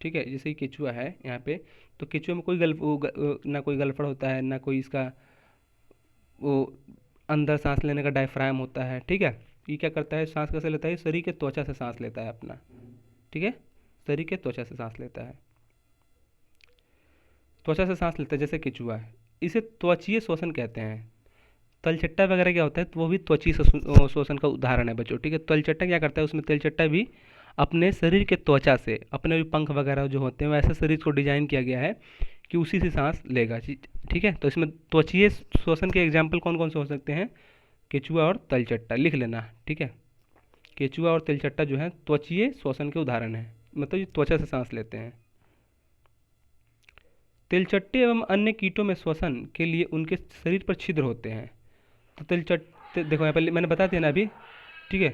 ठीक है, जैसे केचुआ है यहाँ पे, तो केचुआ में कोई ना कोई गलफड़ होता है, ना कोई इसका वो अंदर सांस लेने का डायफ्राम होता है, ठीक है। ये क्या करता है, सांस कैसे लेता है, शरीर के त्वचा से सांस लेता है अपना, ठीक है, शरीर के त्वचा से सांस लेता है, त्वचा से सांस लेता है जैसे केचुआ है। इसे त्वचीय श्वसन कहते हैं। तलचट्टा वगैरह क्या होता है, तो वो भी त्वचीय श्वसन का उदाहरण है बच्चों, ठीक है। तलचट्टा क्या करता है, उसमें तलचट्टा भी अपने शरीर के त्वचा से, अपने भी पंख वगैरह जो होते हैं वैसे शरीर को डिजाइन किया गया है कि उसी से सांस लेगा, ठीक है। तो इसमें त्वचीय श्वसन के एग्जाम्पल कौन कौन से हो सकते हैं, केचुआ और तलचट्टा, लिख लेना, ठीक है। केचुआ और तलचट्टा जो है त्वचीय श्वसन के उदाहरण है, मतलब ये त्वचा से सांस लेते हैं। तिलचट्टे एवं अन्य कीटों में श्वसन के लिए उनके शरीर पर छिद्र होते हैं। तो तिलचट्टे देखो यहाँ पर मैंने बता दिया ना अभी, ठीक है।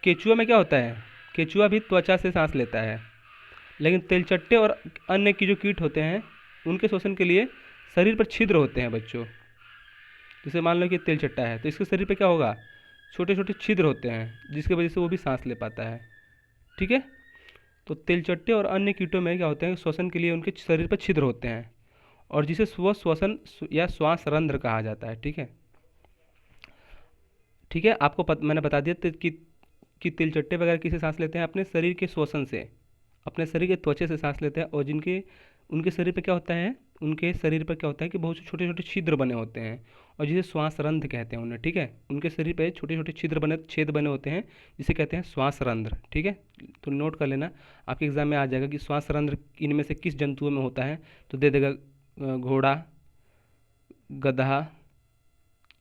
केचुआ में क्या होता है, केचुआ भी त्वचा से सांस लेता है, लेकिन तिलचट्टे और अन्य की जो कीट होते हैं उनके श्वसन के लिए शरीर पर छिद्र होते हैं बच्चों। जैसे मान लो कि तिलचट्टा है, तो इसके शरीर पर क्या होगा, छोटे छोटे छिद्र होते हैं, जिसकी वजह से वो भी सांस ले पाता है, ठीक है। तो तिलचट्टे और अन्य कीटों में क्या होते हैं, श्वसन के लिए उनके शरीर पर छिद्र होते हैं, और जिसे श्वसन या श्वास रंध्र कहा जाता है, ठीक है, ठीक है। आपको मैंने बता दिया कि तिलचट्टे वगैरह किसे सांस लेते हैं, अपने शरीर के श्वसन से, अपने शरीर के त्वचा से सांस लेते हैं। और जिनके उनके शरीर पर क्या होता है, उनके शरीर पर क्या होता है कि बहुत से छोटे छोटे छिद्र बने होते हैं, और जिसे श्वास रंध्र कहते हैं उन्हें, ठीक है। उनके शरीर पर छोटे छोटे छेद बने होते हैं, जिसे कहते हैं श्वास रंध्र, ठीक है। तो नोट कर लेना, आपके एग्जाम में आ जाएगा कि श्वास रंध्र इनमें से किस जंतुओं में होता है, तो दे देगा घोड़ा, गधा,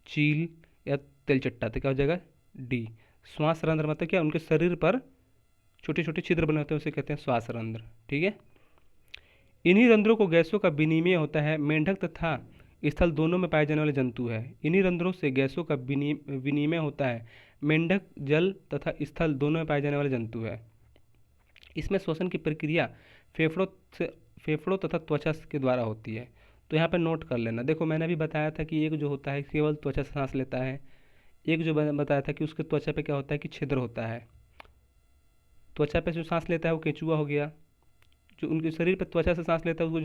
चील या तिलचट्टा। तो क्या हो जाएगा, डी। श्वास रंध्र मतलब क्या, उनके शरीर पर छोटे छोटे छिद्र बने होते हैं, उसे कहते हैं श्वास रंध्र, ठीक है। इन्हीं रंध्रों को गैसों का विनिमय होता है। मेंढक तथा स्थल दोनों में पाए जाने वाले जंतु है। इन्हीं रंध्रों से गैसों का विनिमय होता है। मेंढक जल तथा स्थल दोनों में पाए जाने वाले जंतु है। इसमें श्वसन की प्रक्रिया फेफड़ों तथा त्वचा के द्वारा होती है। तो यहाँ पर नोट कर लेना। देखो मैंने अभी बताया था कि एक जो होता है केवल त्वचा से सांस लेता है, एक जो बताया था कि उसके त्वचा पे क्या होता है कि छिद्र होता है। त्वचा पे जो सांस लेता है वो केचुआ हो गया, जो उनके शरीर पे त्वचा से सांस लेता है उसको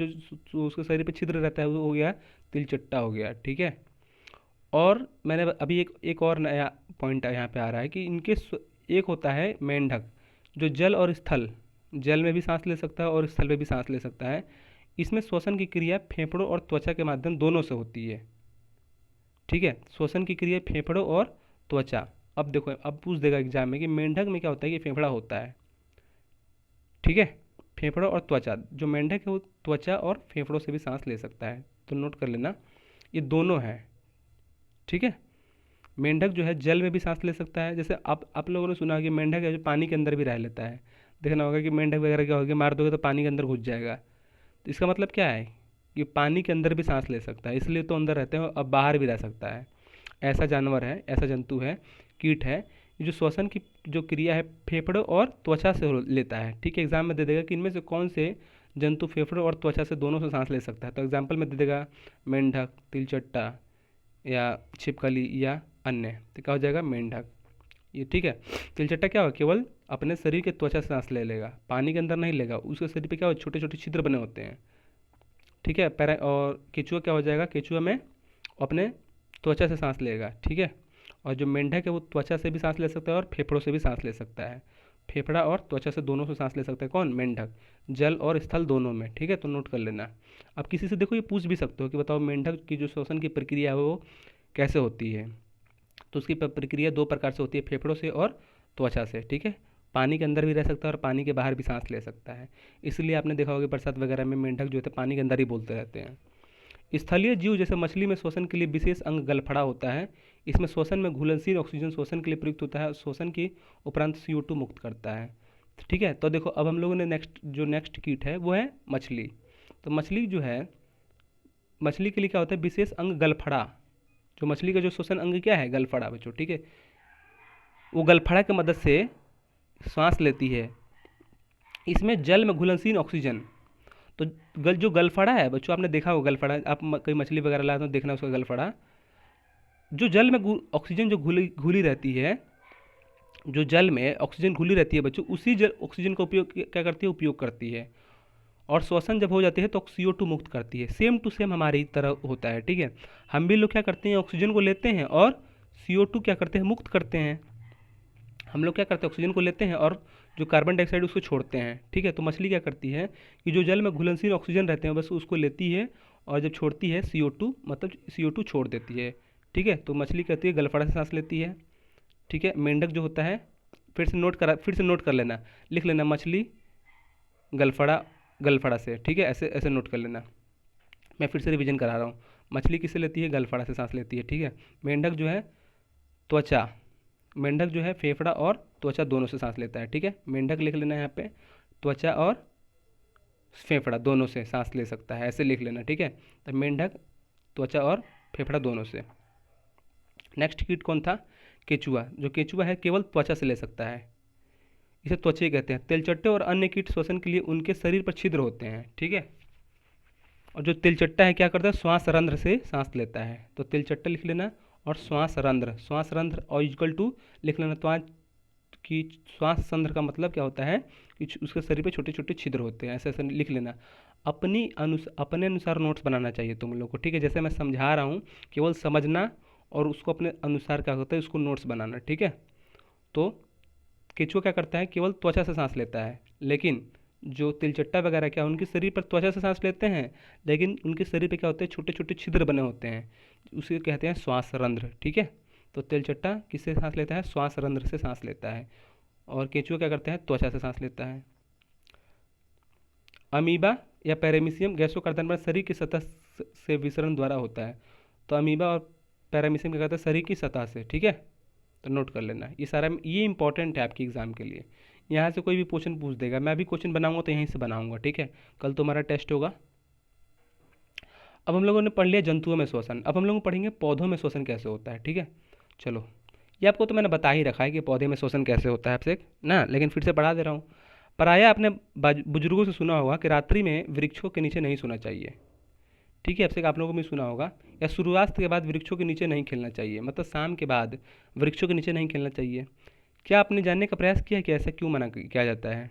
जो उसके शरीर पे छिद्र रहता है वो हो गया तिलचट्टा हो गया, ठीक है। और मैंने अभी एक और नया पॉइंट यहाँ पे आ रहा है कि इनके एक होता है मेंढक, जो जल और स्थल, जल में भी सांस ले सकता है और स्थल में भी सांस ले सकता है। इसमें श्वसन की क्रिया फेफड़ों और त्वचा के माध्यम दोनों से होती है, ठीक है। श्वसन की क्रिया फेफड़ों और त्वचा। अब देखो, अब पूछ देगा एग्जाम में कि मेंढक में क्या होता है कि फेफड़ा होता है, ठीक है। फेफड़ों और त्वचा। जो मेंढक है वो त्वचा और फेफड़ों से भी सांस ले सकता है, तो नोट कर लेना ये दोनों है। ठीक है, मेंढक जो है जल में भी सांस ले सकता है, जैसे आप लोगों ने सुना होगा कि मेंढक है जो पानी के अंदर भी रह लेता है। देखना होगा कि मेंढक वगैरह क्या होगा, मार दोगे तो पानी के अंदर घुस जाएगा। तो इसका मतलब क्या है कि पानी के अंदर भी सांस ले सकता है, इसलिए तो अंदर रहते हैं, अब बाहर भी रह सकता है। ऐसा जानवर है, ऐसा जंतु है, कीट है जो श्वसन की जो क्रिया है फेफड़ों और त्वचा से लेता है। ठीक है, एग्जाम में दे देगा कि इनमें से कौन से जंतु फेफड़ों और त्वचा से दोनों से सांस ले सकता है, तो एग्जाम्पल में दे देगा मेंढक, तिलचट्टा या छिपकली या अन्य, तो क्या हो जाएगा मेंढक ये। ठीक है, तिलचट्टा क्या होगा, केवल अपने शरीर के त्वचा से सांस ले लेगा, पानी के अंदर नहीं लेगा, उसके शरीर पे क्या होगा छोटे छोटे छिद्र बने होते हैं। ठीक है, पैरा और केचुआ क्या हो जाएगा, केचुआ में अपने त्वचा से सांस लेगा। ठीक है, और जो मेंढक है वो त्वचा से भी सांस ले सकता है और फेफड़ों से भी सांस ले सकता है। फेफड़ा और त्वचा से दोनों से सांस ले सकता है कौन, मेंढक, जल और स्थल दोनों में। ठीक है, तो नोट कर लेना। अब किसी से देखो ये पूछ भी सकते हो कि बताओ मेंढक की जो श्वसन की प्रक्रिया है वो कैसे होती है, तो उसकी प्रक्रिया दो प्रकार से होती है, फेफड़ों से और त्वचा से। ठीक है, पानी के अंदर भी रह सकता है और पानी के बाहर भी सांस ले सकता है, इसलिए आपने देखा होगा बरसात वगैरह में मेंढक जो होते हैं पानी के अंदर ही बोलते रहते हैं। स्थलीय जीव जैसे मछली में श्वसन के लिए विशेष अंग गलफड़ा होता है, इसमें श्वसन में घुलनशील ऑक्सीजन श्वसन के लिए प्रयुक्त होता है, श्वसन की उपरांत CO2 मुक्त करता है। ठीक है, तो देखो अब हम लोगों ने नेक्स्ट कीट है वो है मछली। तो मछली जो है, मछली के लिए क्या होता है विशेष अंग गलफड़ा, जो मछली का जो श्वसन अंग क्या है गलफड़ा बच्चों। ठीक है, वो गलफड़ा की मदद से सांस लेती है, इसमें जल में घुलनशील ऑक्सीजन। तो जो गलफड़ा है बच्चों, आपने देखा होगा गलफड़ा, आप कई मछली वगैरह लाते हो देखना उसका गलफड़ा, जो जल में ऑक्सीजन जो घुली रहती है, जो जल में ऑक्सीजन घुली रहती है बच्चों, उसी जल ऑक्सीजन का उपयोग क्या करती है, उपयोग करती है, और श्वसन जब हो जाती है तो CO2 मुक्त करती है। सेम टू सेम हमारी तरह होता है। ठीक है, हम भी लोग क्या करते हैं, ऑक्सीजन को लेते हैं और CO2 क्या करते हैं, मुक्त करते हैं। हम लोग क्या करते हैं, ऑक्सीजन को लेते हैं और जो कार्बन डाइऑक्साइड उसको छोड़ते हैं। ठीक है, तो मछली क्या करती है कि जो जल में घुलनशील ऑक्सीजन रहते हैं बस उसको लेती है, और जब छोड़ती है CO2 मतलब CO2 छोड़ देती है। ठीक है, तो मछली कहती है गलफड़ा से सांस लेती है। ठीक है, मेंढक जो होता है, फिर से नोट कर लेना, लिख लेना मछली गलफड़ा, गलफड़ा से। ठीक है, ऐसे ऐसे नोट कर लेना, मैं फिर से रिवीजन करा रहा हूँ। मछली किससे लेती है, गलफड़ा से सांस लेती है। ठीक है, मेंढक जो है त्वचा, मेंढक जो है फेफड़ा और त्वचा दोनों से सांस लेता है। ठीक है, मेंढक लिख लेना यहाँ पे, त्वचा और फेफड़ा दोनों से सांस ले सकता है, ऐसे लिख लेना। ठीक है, तो मेंढक त्वचा और फेफड़ा दोनों से। नेक्स्ट कीट कौन था, केचुआ। जो केचुआ है केवल त्वचा से ले सकता है, इसे त्वचा कहते हैं। तिलचट्टे और अन्य कीट श्वसन के लिए उनके शरीर पर छिद्र होते हैं। ठीक है, और जो तिलचट्टा है क्या करता है, श्वास रंध्र से सांस लेता है, तो तिलचट्टा लिख लेना, और श्वास रंध्र और इक्वल टू लिख लेना। तो कि श्वास रंध्र का मतलब क्या होता है कि उसके शरीर पे छोटे छोटे छिद्र होते हैं, ऐसे ऐसे लिख लेना। अपने अनुसार नोट्स बनाना चाहिए तुम लोग को। ठीक है, जैसे मैं समझा रहा हूँ केवल समझना और उसको अपने अनुसार क्या होता है उसको नोट्स बनाना। ठीक है, तो केचुआ क्या करता है, केवल त्वचा से सांस लेता है, लेकिन जो तिलचट्टा वगैरह क्या उनके शरीर पर त्वचा से सांस लेते हैं, लेकिन उनके शरीर पे क्या होते हैं छोटे छोटे छिद्र बने होते हैं, उसे कहते हैं श्वास रंध्र। ठीक है, तो तिलचट्टा किससे सांस लेता है, श्वास रंध्र से सांस लेता है, और केचुआ क्या करता है, त्वचा से सांस लेता है। अमीबा या पैरामीशियम गैसों का आदान प्रदान शरीर की सतह से विसरण द्वारा होता है, तो अमीबा और पैरामीशियम क्या करता है, शरीर की सतह से। ठीक है, तो नोट कर लेना, ये सारा ये इंपॉर्टेंट है आपके एग्जाम के लिए, यहाँ से कोई भी क्वेश्चन पूछ देगा, मैं भी क्वेश्चन बनाऊंगा तो यहीं से बनाऊंगा। ठीक है, कल तुम्हारा टेस्ट होगा। अब हम लोगों ने पढ़ लिया जंतुओं में श्वसन, अब हम लोग पढ़ेंगे पौधों में श्वसन कैसे होता है। ठीक है, चलो, ये आपको तो मैंने बता ही रखा है कि पौधे में श्वसन कैसे होता है आपसे ना, लेकिन फिर से पढ़ा दे रहा हूँ। प्रायः आपने बुजुर्गों से सुना होगा कि रात्रि में वृक्षों के नीचे नहीं सोना चाहिए। ठीक है, अब से आप लोगों को भी सुना होगा, या सूर्यास्त के बाद वृक्षों के नीचे नहीं खेलना चाहिए, मतलब शाम के बाद वृक्षों के नीचे नहीं खेलना चाहिए। क्या आपने जानने का प्रयास किया कि ऐसा क्यों मना किया जाता है?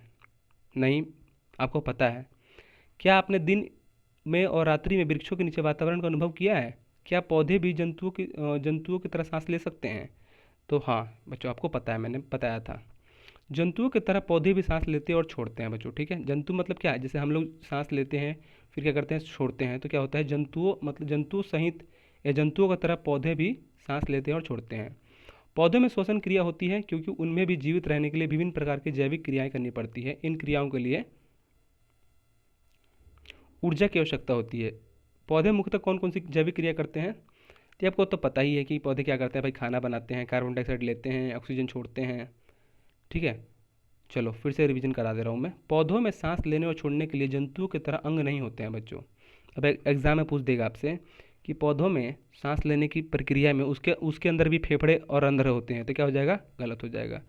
नहीं, आपको पता है। क्या आपने दिन में और रात्रि में वृक्षों के नीचे वातावरण का अनुभव किया है? क्या पौधे भी जंतुओं की तरह सांस ले सकते हैं? तो हाँ बच्चों, आपको पता है, मैंने बताया था, जंतुओं की तरह पौधे भी सांस लेते हैं और छोड़ते हैं बच्चों। ठीक है, जंतु मतलब क्या है, जैसे हम लोग सांस लेते हैं फिर क्या करते हैं, छोड़ते हैं, तो क्या होता है, जंतुओं मतलब जंतु सहित या जंतुओं की तरह पौधे भी सांस लेते हैं और छोड़ते हैं। पौधों में श्वसन क्रिया होती है क्योंकि उनमें भी जीवित रहने के लिए विभिन्न प्रकार की जैविक क्रियाएं करनी पड़ती है। इन क्रियाओं के लिए ऊर्जा की आवश्यकता होती है। पौधे मुख्यतः कौन कौन सी जैविक क्रिया करते हैं, तो आपको तो पता ही है कि पौधे क्या करते हैं भाई, खाना बनाते हैं, कार्बन डाइऑक्साइड लेते हैं, ऑक्सीजन छोड़ते हैं। ठीक है, चलो फिर से रिवीजन करा दे रहा हूँ मैं। पौधों में सांस लेने और छोड़ने के लिए जंतुओं की तरह अंग नहीं होते हैं बच्चों। अब एग्जाम में पूछ देगा आपसे कि पौधों में सांस लेने की प्रक्रिया में उसके उसके अंदर भी फेफड़े और रंध्र होते हैं, तो क्या हो जाएगा, गलत हो जाएगा।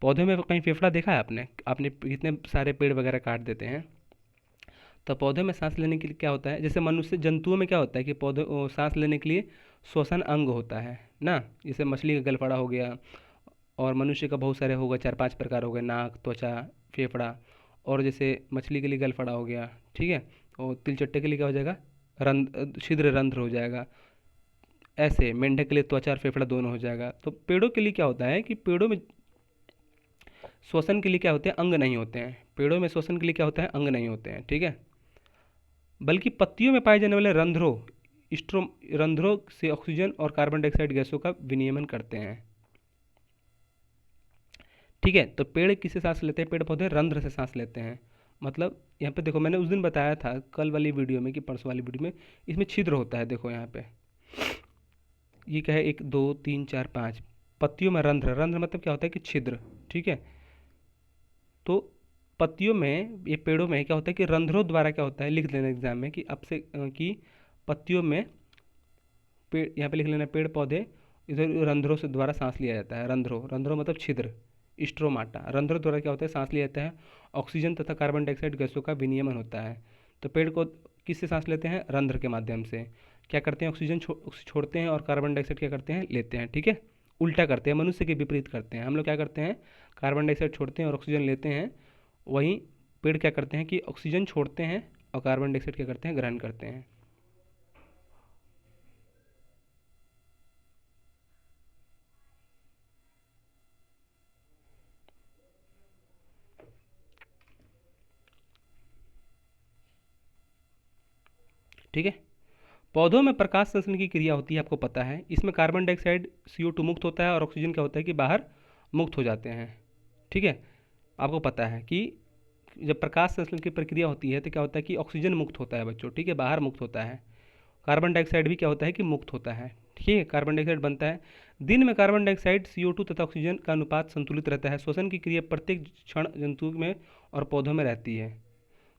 पौधे में कहीं फेफड़ा देखा है आपने? आपने कितने सारे पेड़ वगैरह काट देते हैं। तो पौधे में सांस लेने के लिए क्या होता है, जैसे मनुष्य जंतुओं में क्या होता है कि पौधे सांस लेने के लिए श्वसन अंग होता है ना। जैसे मछली का गलफड़ा हो गया, और मनुष्य का बहुत सारे होगा, 4-5 प्रकार हो गए, नाक, त्वचा, फेफड़ा। और जैसे मछली के लिए गलफड़ा हो गया, ठीक है। और तिलचट्टे के लिए क्या हो जाएगा, छिद्र रंध्र हो जाएगा। ऐसे मेंढक के लिए त्वचा और फेफड़ा दोनों हो जाएगा। तो पेड़ों के लिए क्या होता है कि पेड़ों में श्वसन के लिए क्या होते हैं, अंग नहीं होते हैं। पेड़ों में श्वसन के लिए क्या होता है, अंग नहीं होते हैं, ठीक है। बल्कि पत्तियों में पाए जाने वाले रंध्रों, स्ट्रोम रंध्रों से ऑक्सीजन और कार्बन डाइऑक्साइड गैसों का विनियमन करते हैं। ठीक है, तो पेड़ किससे सांस लेते हैं, पेड़ पौधे रंध्र से सांस लेते हैं। मतलब यहाँ पे देखो, मैंने उस दिन बताया था कल वाली वीडियो में कि परसों वाली वीडियो में, इसमें छिद्र होता है। देखो यहाँ पे ये क्या है, 1 2 3 4 5 पत्तियों में रंध्र, रंध्र मतलब क्या होता है कि छिद्र। ठीक है, तो पत्तियों में, ये पेड़ों में क्या होता है कि रंध्रों द्वारा क्या होता है, लिख लेना एग्जाम में कि आपसे कि पत्तियों में पेड़, यहाँ पे लिख लेना पेड़ पौधे, इधर रंध्रों से द्वारा सांस लिया जाता है। रंध्रों, रंध्रों मतलब छिद्र, स्ट्रोमाटा। रंध्रों द्वारा क्या होता है, सांस लिया जाता है, ऑक्सीजन तथा कार्बन डाइऑक्साइड गैसों का विनियमन होता है। तो पेड़ को किससे सांस लेते हैं, रंध्र के माध्यम से। क्या करते हैं, ऑक्सीजन छोड़ते हैं और कार्बन डाइऑक्साइड क्या करते हैं, लेते हैं। ठीक है, उल्टा करते हैं, मनुष्य के विपरीत करते हैं। हम लोग क्या करते हैं, कार्बन डाइऑक्साइड छोड़ते हैं और ऑक्सीजन लेते हैं। वहीं पेड़ क्या करते हैं कि ऑक्सीजन छोड़ते हैं और कार्बन डाइऑक्साइड क्या करते हैं, ग्रहण करते हैं। ठीक है, पौधों में प्रकाश संश्लेषण की क्रिया होती है, आपको पता है। इसमें कार्बन डाइऑक्साइड CO2 मुक्त होता है और ऑक्सीजन क्या होता है कि बाहर मुक्त हो जाते हैं। ठीक है, आपको पता है कि जब प्रकाश संश्लेषण की प्रक्रिया होती है तो क्या होता है कि ऑक्सीजन मुक्त होता है बच्चों, ठीक है, बाहर मुक्त होता है। कार्बन डाइऑक्साइड भी क्या होता है कि मुक्त होता है। ठीक है, कार्बन डाइऑक्साइड बनता है। दिन में कार्बन डाइऑक्साइड CO2 तथा ऑक्सीजन का अनुपात संतुलित रहता है। श्वसन की क्रिया प्रत्येक क्षण जंतु में और पौधों में रहती है।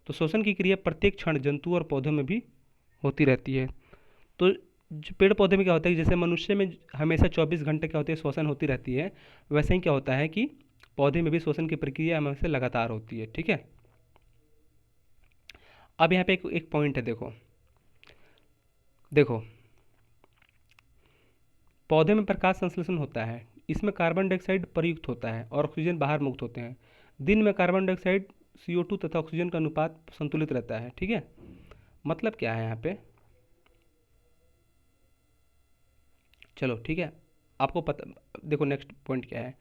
तो श्वसन की क्रिया प्रत्येक क्षण जंतु और पौधों में भी होती रहती है। तो पेड़ पौधे में क्या होता है कि जैसे मनुष्य में हमेशा 24 घंटे क्या होती है, श्वसन होती रहती है, वैसे ही क्या होता है कि पौधे में भी श्वसन की प्रक्रिया हमेशा लगातार होती है। ठीक है, अब यहाँ पे एक पॉइंट है, देखो देखो, पौधे में प्रकाश संश्लेषण होता है, इसमें कार्बन डाइऑक्साइड प्रयुक्त होता है और ऑक्सीजन बाहर मुक्त होते हैं। दिन में कार्बन डाइऑक्साइड CO2 तथा ऑक्सीजन का अनुपात संतुलित रहता है। ठीक है, मतलब क्या है यहाँ पे, चलो ठीक है, आपको पता, देखो नेक्स्ट पॉइंट क्या है।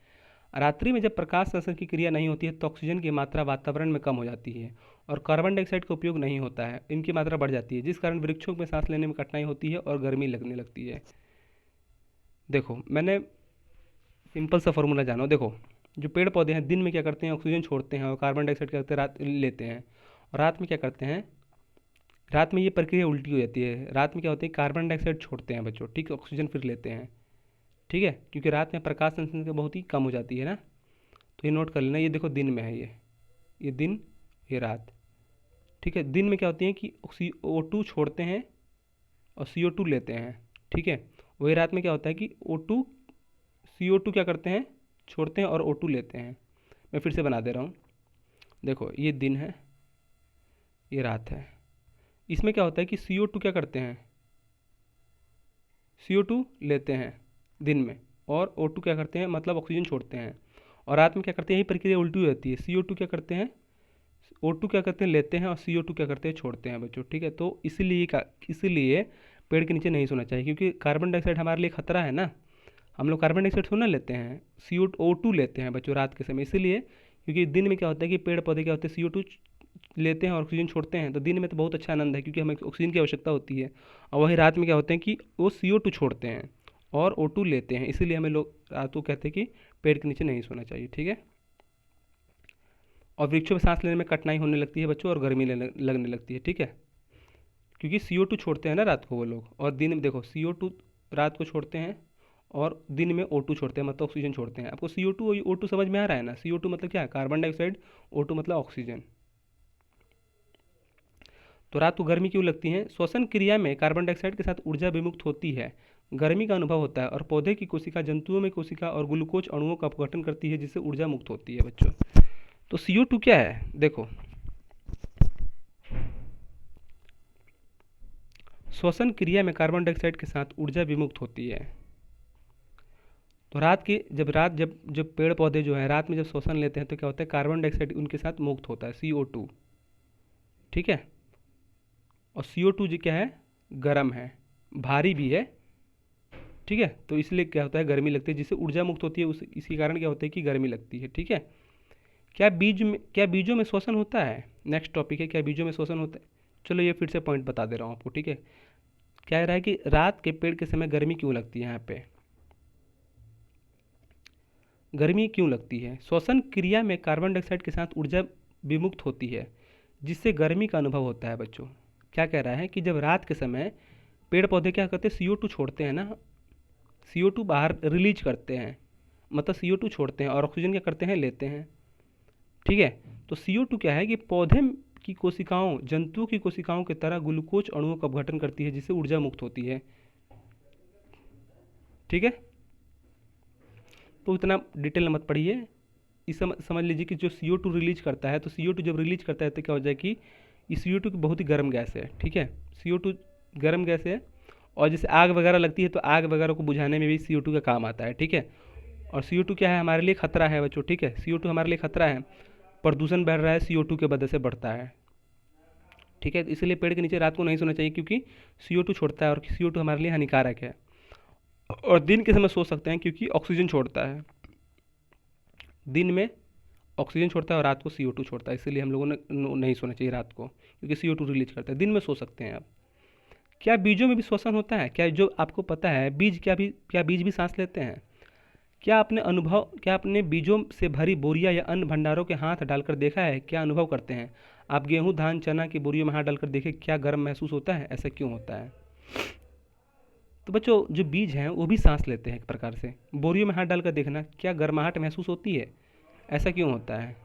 रात्रि में जब प्रकाश संश्लेषण की क्रिया नहीं होती है तो ऑक्सीजन की मात्रा वातावरण में कम हो जाती है और कार्बन डाइऑक्साइड का उपयोग नहीं होता है, इनकी मात्रा बढ़ जाती है, जिस कारण वृक्षों में सांस लेने में कठिनाई होती है और गर्मी लगने लगती है। देखो मैंने सिंपल सा फॉर्मूला जानो, देखो जो पेड़ पौधे हैं दिन में क्या करते हैं, ऑक्सीजन छोड़ते हैं और कार्बन डाइऑक्साइड क्या करते हैं, रात लेते हैं। और रात में क्या करते हैं, रात में ये प्रक्रिया उल्टी हो जाती है। रात में क्या होता है, कार्बन डाइऑक्साइड छोड़ते हैं बच्चों, ठीक है, ऑक्सीजन फिर लेते हैं। ठीक है, क्योंकि रात में प्रकाश संश्लेषण बहुत ही कम हो जाती है ना। तो ये नोट कर लेना, ये देखो दिन में है, ये दिन, ये रात। ठीक है, दिन में क्या होती है कि CO2 छोड़ते हैं और CO2 लेते हैं। ठीक है, वही रात में क्या होता है कि CO2 क्या करते हैं, छोड़ते हैं और O2 लेते हैं। मैं फिर से बना दे रहा हूँ, देखो ये दिन है, ये रात है। इसमें क्या होता है कि CO2 क्या करते हैं, CO2 लेते हैं दिन में, और O2 क्या करते हैं, मतलब ऑक्सीजन छोड़ते हैं। और रात में क्या करते हैं, यही प्रक्रिया उल्टी हो जाती है। CO2 क्या करते हैं, O2 क्या करते हैं, लेते हैं, और CO2 क्या करते हैं, छोड़ते हैं बच्चों। ठीक है, तो इसीलिए पेड़ के नीचे नहीं सोना चाहिए, क्योंकि कार्बन डाइऑक्साइड हमारे लिए खतरा है ना। हम लोग कार्बन डाइऑक्साइड थोड़ा ना लेते हैं, CO2 लेते हैं बच्चों रात के समय, इसीलिए। क्योंकि दिन में क्या होता है कि पेड़ पौधे क्या होते हैं, CO2 लेते हैं और ऑक्सीजन छोड़ते हैं। तो दिन में तो बहुत अच्छा आनंद है, क्योंकि हमें ऑक्सीजन की आवश्यकता होती है। और वही रात में क्या होते हैं कि वो CO2 छोड़ते हैं और O2 लेते हैं, इसीलिए हमें लोग रात को कहते हैं कि पेड़ के नीचे नहीं सोना चाहिए। ठीक है, और वृक्षों में सांस लेने में कठिनाई होने लगती है बच्चों, और गर्मी लगने लगती है। ठीक है, क्योंकि CO2 छोड़ते हैं ना रात को वो लोग, और दिन में देखो CO2 रात को छोड़ते हैं और दिन में O2 छोड़ते हैं, मतलब ऑक्सीजन छोड़ते हैं। आपको CO2 और O2 समझ में आ रहा है ना? CO2 मतलब क्या है? कार्बन डाइऑक्साइड, O2 मतलब ऑक्सीजन। तो रात को गर्मी क्यों लगती है? श्वसन क्रिया में कार्बन डाइऑक्साइड के साथ ऊर्जा विमुक्त होती है, गर्मी का अनुभव होता है, और पौधे की कोशिका जंतुओं में कोशिका और ग्लूकोज अणुओं का अपघटन करती है, जिससे ऊर्जा मुक्त होती है बच्चों। तो CO2 क्या है? देखो, श्वसन क्रिया में कार्बन डाइऑक्साइड के साथ ऊर्जा विमुक्त होती है। तो रात जब पेड़ पौधे जो है रात में जब श्वसन लेते हैं तो क्या होता है? कार्बन डाइऑक्साइड उनके साथ मुक्त होता है, CO2। ठीक है। और CO2 जो क्या है? गर्म है, भारी भी है। ठीक है। तो इसलिए क्या होता है? गर्मी लगती है, जिससे ऊर्जा मुक्त होती है, इसी कारण क्या होता है कि गर्मी लगती है। ठीक है। क्या बीजों में श्वसन होता है? नेक्स्ट टॉपिक है, क्या बीजों में श्वसन होता है? चलो ये फिर से पॉइंट बता दे रहा हूँ आपको। ठीक है। क्या रहा है कि रात के पेड़ के समय गर्मी क्यों लगती है? यहाँ पे गर्मी क्यों लगती है? श्वसन क्रिया में कार्बन डाइऑक्साइड के साथ ऊर्जा विमुक्त होती है, जिससे गर्मी का अनुभव होता है बच्चों। क्या कह रहा है कि जब रात के समय पेड़ पौधे क्या करते हैं? CO2 छोड़ते हैं ना, CO2 बाहर रिलीज करते हैं, मतलब CO2 छोड़ते हैं, और ऑक्सीजन क्या करते हैं? लेते हैं। ठीक है। तो CO2 क्या है कि पौधे की कोशिकाओं, जंतुओं की कोशिकाओं की तरह ग्लूकोज अणुओं का अपघटन करती है, जिससे ऊर्जा मुक्त होती है। ठीक है। तो इतना डिटेल मत पढ़िए, इस समझ लीजिए कि जो CO2 रिलीज करता है, तो CO2 जब रिलीज करता है तो क्या हो जाए कि ये CO2 की बहुत ही गर्म गैस है। ठीक है। CO2 गर्म गैस है, और जैसे आग वगैरह लगती है तो आग वगैरह को बुझाने में भी CO2 का काम आता है। ठीक है। और CO2 क्या है? हमारे लिए खतरा है बच्चों। ठीक है। CO2 हमारे लिए खतरा है, प्रदूषण बढ़ रहा है, CO2 के वजह से बढ़ता है। ठीक है। इसलिए पेड़ के नीचे रात को नहीं सोना चाहिए, क्योंकि CO2 छोड़ता है, और CO2 हमारे लिए हानिकारक है। और दिन के समय सो सकते हैं, क्योंकि ऑक्सीजन छोड़ता है, दिन में ऑक्सीजन छोड़ता है और रात को CO2 छोड़ता है। इसलिए हम लोगों ने नहीं सोना चाहिए रात को, क्योंकि CO2 रिलीज करता है। दिन में सो सकते हैं आप। क्या बीजों में भी श्वसन होता है? क्या जो आपको पता है बीज क्या बीज भी सांस लेते हैं? क्या आपने बीजों से भरी बोरियां या अन्य भंडारों के हाथ डालकर देखा है? क्या अनुभव करते हैं आप? गेहूं, धान, चना की बोरियों में हाथ डालकर देखें, क्या गर्म महसूस होता है? ऐसा क्यों होता है? तो बच्चों, जो बीज हैं वो भी सांस लेते हैं एक प्रकार से। बोरियों में हाथ डालकर देखना, क्या गर्माहट महसूस होती है? ऐसा क्यों होता है?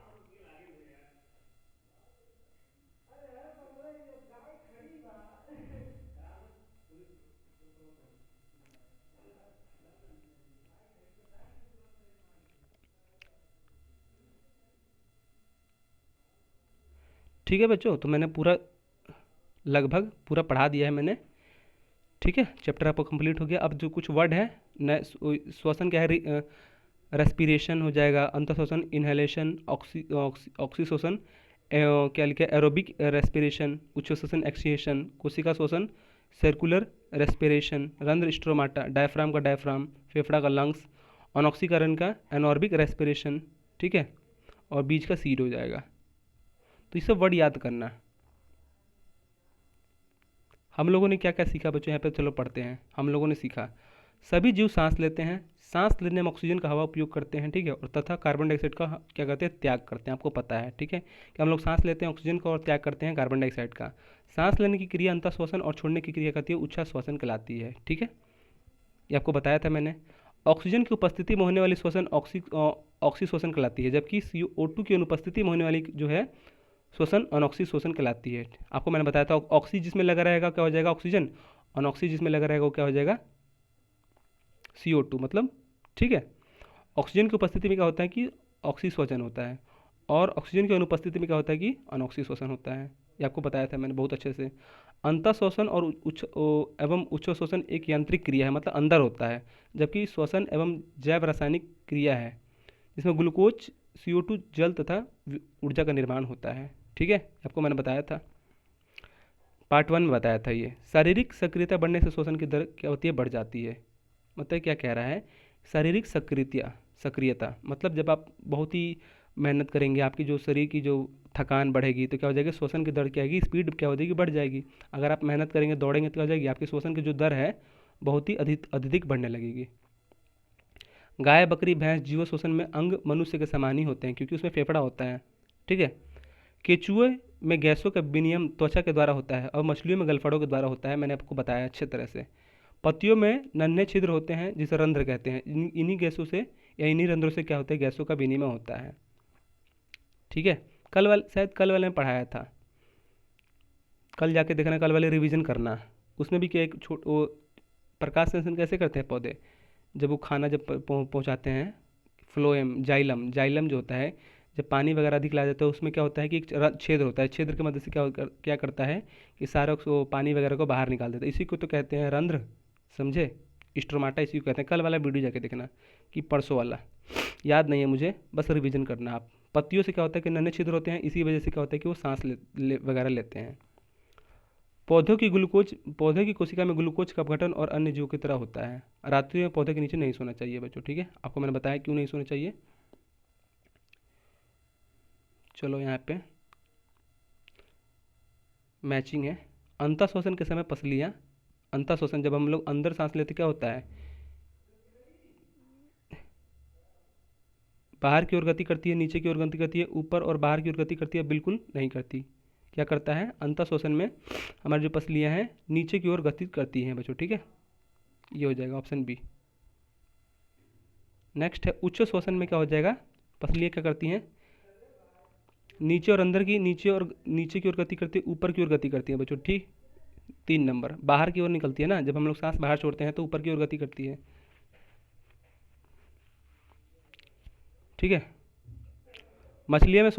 ठीक है बच्चों, तो मैंने लगभग पूरा पढ़ा दिया है मैंने। ठीक है। चैप्टर आपका कंप्लीट हो गया। अब जो कुछ वर्ड है, नए श्वसन क्या है? रेस्पिरेशन हो जाएगा, अंतःश्वसन इनहेलेशन, ऑक्सी श्वसन, क्या लिखा है? एरोबिक रेस्पिरेशन, उच्च श्वसन एक्सहेशन, कोशिका श्वसन, सर्कुलर रेस्पिरेशन, रंध्र स्ट्रोमाटा, डायफ्राम का डायफ्राम, फेफड़ा का लंग्स, अनऑक्सीकरण का एनॉर्बिक रेस्पिरेशन। ठीक है। और बीज का सीड हो जाएगा। तो ये सब वर्ड याद करना। हम लोगों ने क्या क्या सीखा बच्चों? यहाँ पे चलो पढ़ते हैं। हम लोगों ने सीखा सभी जीव सांस लेते हैं, सांस लेने में ऑक्सीजन का हवा उपयोग करते हैं। ठीक है। और तथा कार्बन डाइऑक्साइड का क्या करते हैं? त्याग करते हैं। आपको पता है। ठीक है, कि हम लोग सांस लेते हैं ऑक्सीजन का और त्याग करते हैं कार्बन डाइऑक्साइड का। सांस लेने की क्रिया अंतःश्वसन और छोड़ने की क्रिया कहती है उच्छ्वास श्वसन कहलाती है। ठीक है, ये आपको बताया था मैंने। ऑक्सीजन की उपस्थिति में होने वाली श्वसन ऑक्सी श्वसन कहलाती है, जबकि CO2 की अनुपस्थिति में होने वाली जो है श्वसन अनऑक्सी श्वसन कहलाती है। आपको मैंने बताया था ऑक्सी जिसमें लगा रहेगा क्या हो जाएगा? ऑक्सीजन। अनऑक्सी जिसमें लगा रहेगा वो क्या हो जाएगा? CO2 मतलब। ठीक है। ऑक्सीजन की उपस्थिति में क्या होता है कि ऑक्सी श्वसन होता है, और ऑक्सीजन की अनुपस्थिति में क्या होता है कि अनऑक्सी श्वसन होता है। ये आपको बताया था मैंने बहुत अच्छे से। अंतः श्वसन और एवं उच्च श्वसन एक यांत्रिक क्रिया है, मतलब अंदर होता है, जबकि श्वसन एवं जैव रासायनिक क्रिया है, जिसमें ग्लूकोज, CO2 जल तथा ऊर्जा का निर्माण होता है। ठीक है, आपको मैंने बताया था, पार्ट 1 में बताया था। ये शारीरिक सक्रियता बढ़ने से श्वसन की दर क्या होती है? बढ़ जाती है। मतलब क्या कह रहा है? शारीरिक सक्रियता मतलब जब आप बहुत ही मेहनत करेंगे, आपकी जो शरीर की जो थकान बढ़ेगी तो क्या हो जाएगा? श्वसन की दर क्या आएगी? स्पीड क्या हो जाएगी? बढ़ जाएगी। अगर आप मेहनत करेंगे, दौड़ेंगे तो क्या हो जाएगी? आपके श्वसन की जो दर है बहुत ही अधिक बढ़ने लगेगी। गाय, बकरी, भैंस जीव श्वसन में अंग मनुष्य के समान ही होते हैं, क्योंकि उसमें फेफड़ा होता है। ठीक है। केचुए में गैसों का विनिमय त्वचा के द्वारा होता है और मछलियों में गलफड़ों के द्वारा होता है, मैंने आपको बताया अच्छे तरह से। पत्तियों में नन्हे छिद्र होते हैं जिसे रंध्र कहते हैं, इन्हीं गैसों से या इन्हीं रंध्रों से क्या होता है, गैसों का विनिमय होता है। ठीक है, शायद कल वाले में पढ़ाया था, कल जाके देखना, कल वाले रिवीजन करना। उसमें भी क्या एक वो प्रकाश संश्लेषण कैसे करते हैं पौधे, जब वो खाना जब पहुंचाते हैं, फ्लोएम जाइलम, जाइलम जो होता है, जब पानी वगैरह अधिक ला जाता है उसमें क्या होता है कि एक छेद होता है, छेद की मदद से क्या करता है कि सारा वो पानी वगैरह को बाहर निकाल देता है, इसी को तो कहते हैं रंध्र, समझे, स्ट्रोमाटा इसी को कहते हैं। कल वाला वीडियो जाके देखना कि परसों वाला, याद नहीं है मुझे, बस रिवीजन करना आप। पत्तियों से क्या होता है कि नन्हे छिद्र होते हैं, इसी वजह से क्या होता है कि वो सांस वगैरह लेते हैं। पौधे की कोशिका में ग्लूकोज का अपघटन और अन्य जीवों की तरह होता है। रात्रि में पौधे के नीचे नहीं सोना चाहिए बच्चों, ठीक है, आपको मैंने बताया क्यों नहीं सोना चाहिए। चलो यहाँ पे मैचिंग है। अंतः श्वसन के समय पसलियाँ, अंतः श्वसन जब हम लोग अंदर सांस लेते क्या होता है, बाहर की ओर गति करती है, नीचे की ओर गति करती है, ऊपर और बाहर की ओर गति करती है, बिल्कुल नहीं करती। क्या करता है, अंतः श्वसन में हमारी जो पसलियाँ हैं नीचे की ओर गति करती हैं बच्चों, ठीक है, ये हो जाएगा ऑप्शन बी। नेक्स्ट है उच्च श्वसन में क्या हो जाएगा, पसलियाँ क्या करती हैं, नीचे और अंदर की, नीचे की ओर गति करती है, ऊपर की ओर गति करती है बच्चों, ठीक। 3 नंबर बाहर की ओर निकलती है ना, जब हम लोग सांस बाहर छोड़ते हैं तो ऊपर की ओर गति करती है, ठीक है। मछलियों में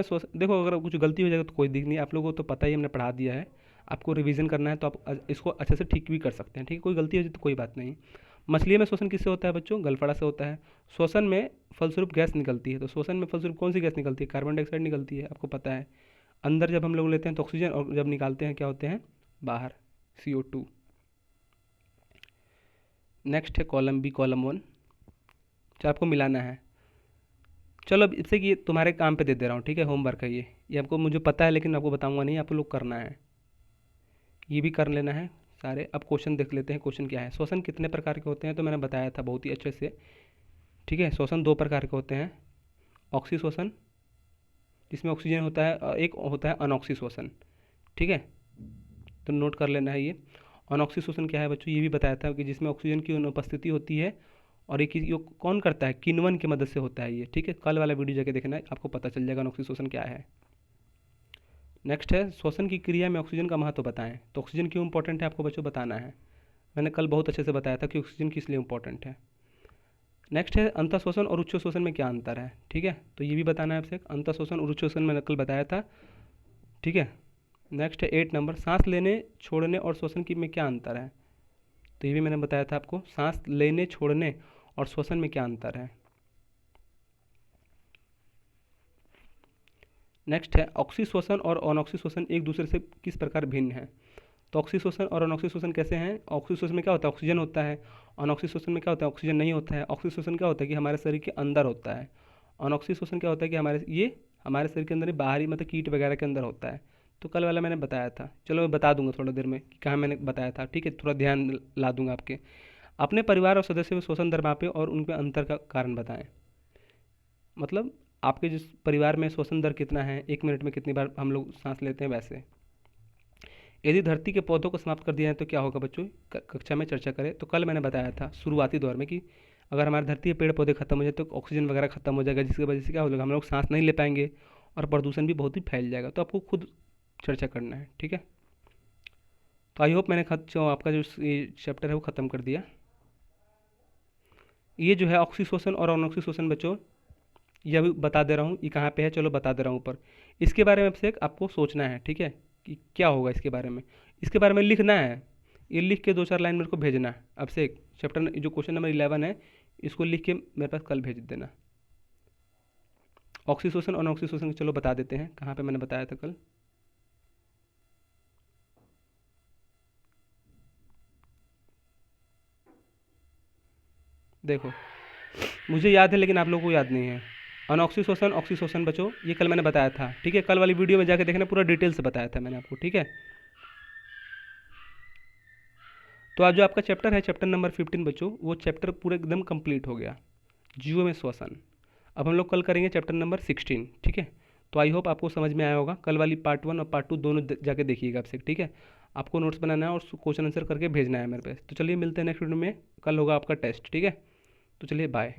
श्वसन देखो, अगर कुछ गलती हो जाएगा तो कोई दिक्कत नहीं, आप लोगों को तो पता ही हमने पढ़ा दिया है, आपको रिवीजन करना है तो आप इसको अच्छे से ठीक भी कर सकते हैं, ठीक है, कोई गलती हो जाए तो कोई बात नहीं। मछलियों में श्वसन किससे होता है बच्चों, गलफड़ा से होता है। श्वसन में फलस्वरूप गैस निकलती है, तो श्वसन में फलस्वरूप कौन सी गैस निकलती है, कार्बन डाइऑक्साइड निकलती है, आपको पता है। अंदर जब हम लोग लेते हैं तो ऑक्सीजन, और जब निकालते हैं क्या होते हैं, बाहर CO2। नेक्स्ट है कॉलम बी, कॉलम 1, जो आपको मिलाना है। चलो अब इससे कि ये तुम्हारे काम पे दे दे रहा हूँ, ठीक है, होमवर्क है ये आपको, मुझे पता है लेकिन आपको बताऊंगा नहीं, आपको लोग करना है, ये भी कर लेना है सारे। अब क्वेश्चन देख लेते हैं, क्वेश्चन क्या है। श्वसन कितने प्रकार के होते हैं, तो मैंने बताया था बहुत ही अच्छे से, ठीक है। श्वसन 2 प्रकार के होते हैं, ऑक्सी श्वसन जिसमें ऑक्सीजन होता है, और एक होता है अनऑक्सी श्वसन, ठीक है, तो नोट कर लेना है ये। अनऑक्सी श्वसन क्या है बच्चों, ये भी बताया था कि जिसमें ऑक्सीजन की अनुपस्थिति होती है, और ये कौन करता है, किण्वन की मदद से होता है ये, ठीक है। कल वाला वीडियो जाके देखना है, आपको पता चल जाएगा अनऑक्सी श्वसन क्या है। नेक्स्ट है श्वसन की क्रिया में ऑक्सीजन का महत्व बताएं, तो ऑक्सीजन क्यों इंपॉर्टेंट है आपको बच्चों बताना है, मैंने कल बहुत अच्छे से बताया था कि ऑक्सीजन किस लिए इंपॉर्टेंट है। नेक्स्ट है अंतः श्वसन और उच्च श्वसन में क्या अंतर है, ठीक है, तो ये भी बताना है आपसे, अंतः श्वसन और उच्च श्वसन मैंने कल बताया था, ठीक है। नेक्स्ट है 8 नंबर, सांस लेने छोड़ने और श्वसन की में क्या अंतर है, तो ये भी मैंने बताया था आपको, सांस लेने छोड़ने और श्वसन में क्या अंतर है। नेक्स्ट है ऑक्सी श्वसन और अनऑक्सी श्वसन एक दूसरे से किस प्रकार भिन्न है, तो ऑक्सी श्वसन और अनऑक्सी श्वसन कैसे हैं, ऑक्सी श्वसन में क्या होता है, ऑक्सीजन होता है, अनऑक्सी श्वसन में क्या होता है, ऑक्सीजन नहीं होता है। ऑक्सी श्वसन क्या होता है कि हमारे शरीर के अंदर होता है, अनऑक्सी श्वसन क्या होता है कि हमारे शरीर के अंदर बाहरी मतलब कीट वगैरह के अंदर होता है, तो कल वाला मैंने बताया था, चलो मैं बता दूंगा थोड़ा देर में कि कहाँ मैंने बताया था, ठीक है, थोड़ा ध्यान ला दूंगा आपके। अपने परिवार और सदस्यों में श्वसन दर मापें और उनके अंतर का कारण बताएं, मतलब आपके जिस परिवार में श्वसन दर कितना है, 1 मिनट में कितनी बार हम लोग सांस लेते हैं, वैसे। यदि धरती के पौधों को समाप्त कर दिया है तो क्या होगा बच्चों, कक्षा में चर्चा करें। तो कल मैंने बताया था शुरुआती दौर में कि अगर हमारी धरती के पेड़ पौधे खत्म हो जाए तो ऑक्सीजन वगैरह खत्म हो जाएगा, जिसकी वजह से क्या हो जाएगा, हम लोग सांस नहीं ले पाएंगे और प्रदूषण भी बहुत ही फैल जाएगा, तो आपको खुद चर्चा करना है, ठीक है। तो आई होप मैंने आपका जो ये चैप्टर है वो ख़त्म कर दिया। ये जो है ऑक्सी श्वसन और अनऑक्सी श्वसन बच्चों, ये अभी बता दे रहा हूँ, ये कहाँ पे है, चलो बता दे रहा हूँ ऊपर। इसके बारे में आपसे आपको सोचना है, ठीक है, कि क्या होगा इसके बारे में, इसके बारे में लिखना है, ये लिख के 2-4 लाइन मेरे को भेजना है आपसे। चैप्टर जो क्वेश्चन नंबर 11 है इसको लिख के मेरे पास कल भेज देना। ऑक्सी श्वसन और अनऑक्सी श्वसन चलो बता देते हैं, कहाँ पे मैंने बताया था कल। देखो मुझे याद है लेकिन आप लोगों को याद नहीं है। अनऑक्सी श्वसन, ऑक्सी श्वसन बच्चों, ये कल मैंने बताया था, ठीक है, कल वाली वीडियो में जाके देखना, पूरा डिटेल से बताया था मैंने आपको, ठीक है। तो आज जो आपका चैप्टर है, चैप्टर नंबर 15 बच्चों, वो चैप्टर पूरा एकदम कंप्लीट हो गया, जीवों में श्वसन। अब हम लोग कल करेंगे चैप्टर नंबर 16, ठीक है। तो आई होप आपको समझ में आया होगा। कल वाली पार्ट 1 और पार्ट 2 दोनों जाके देखिएगा आपसे, ठीक है। आपको नोट्स बनाना है और क्वेश्चन आंसर करके भेजना है मेरे पे। तो चलिए मिलते हैं नेक्स्ट वीडियो में, कल होगा आपका टेस्ट, ठीक है। तो चलिए बाय।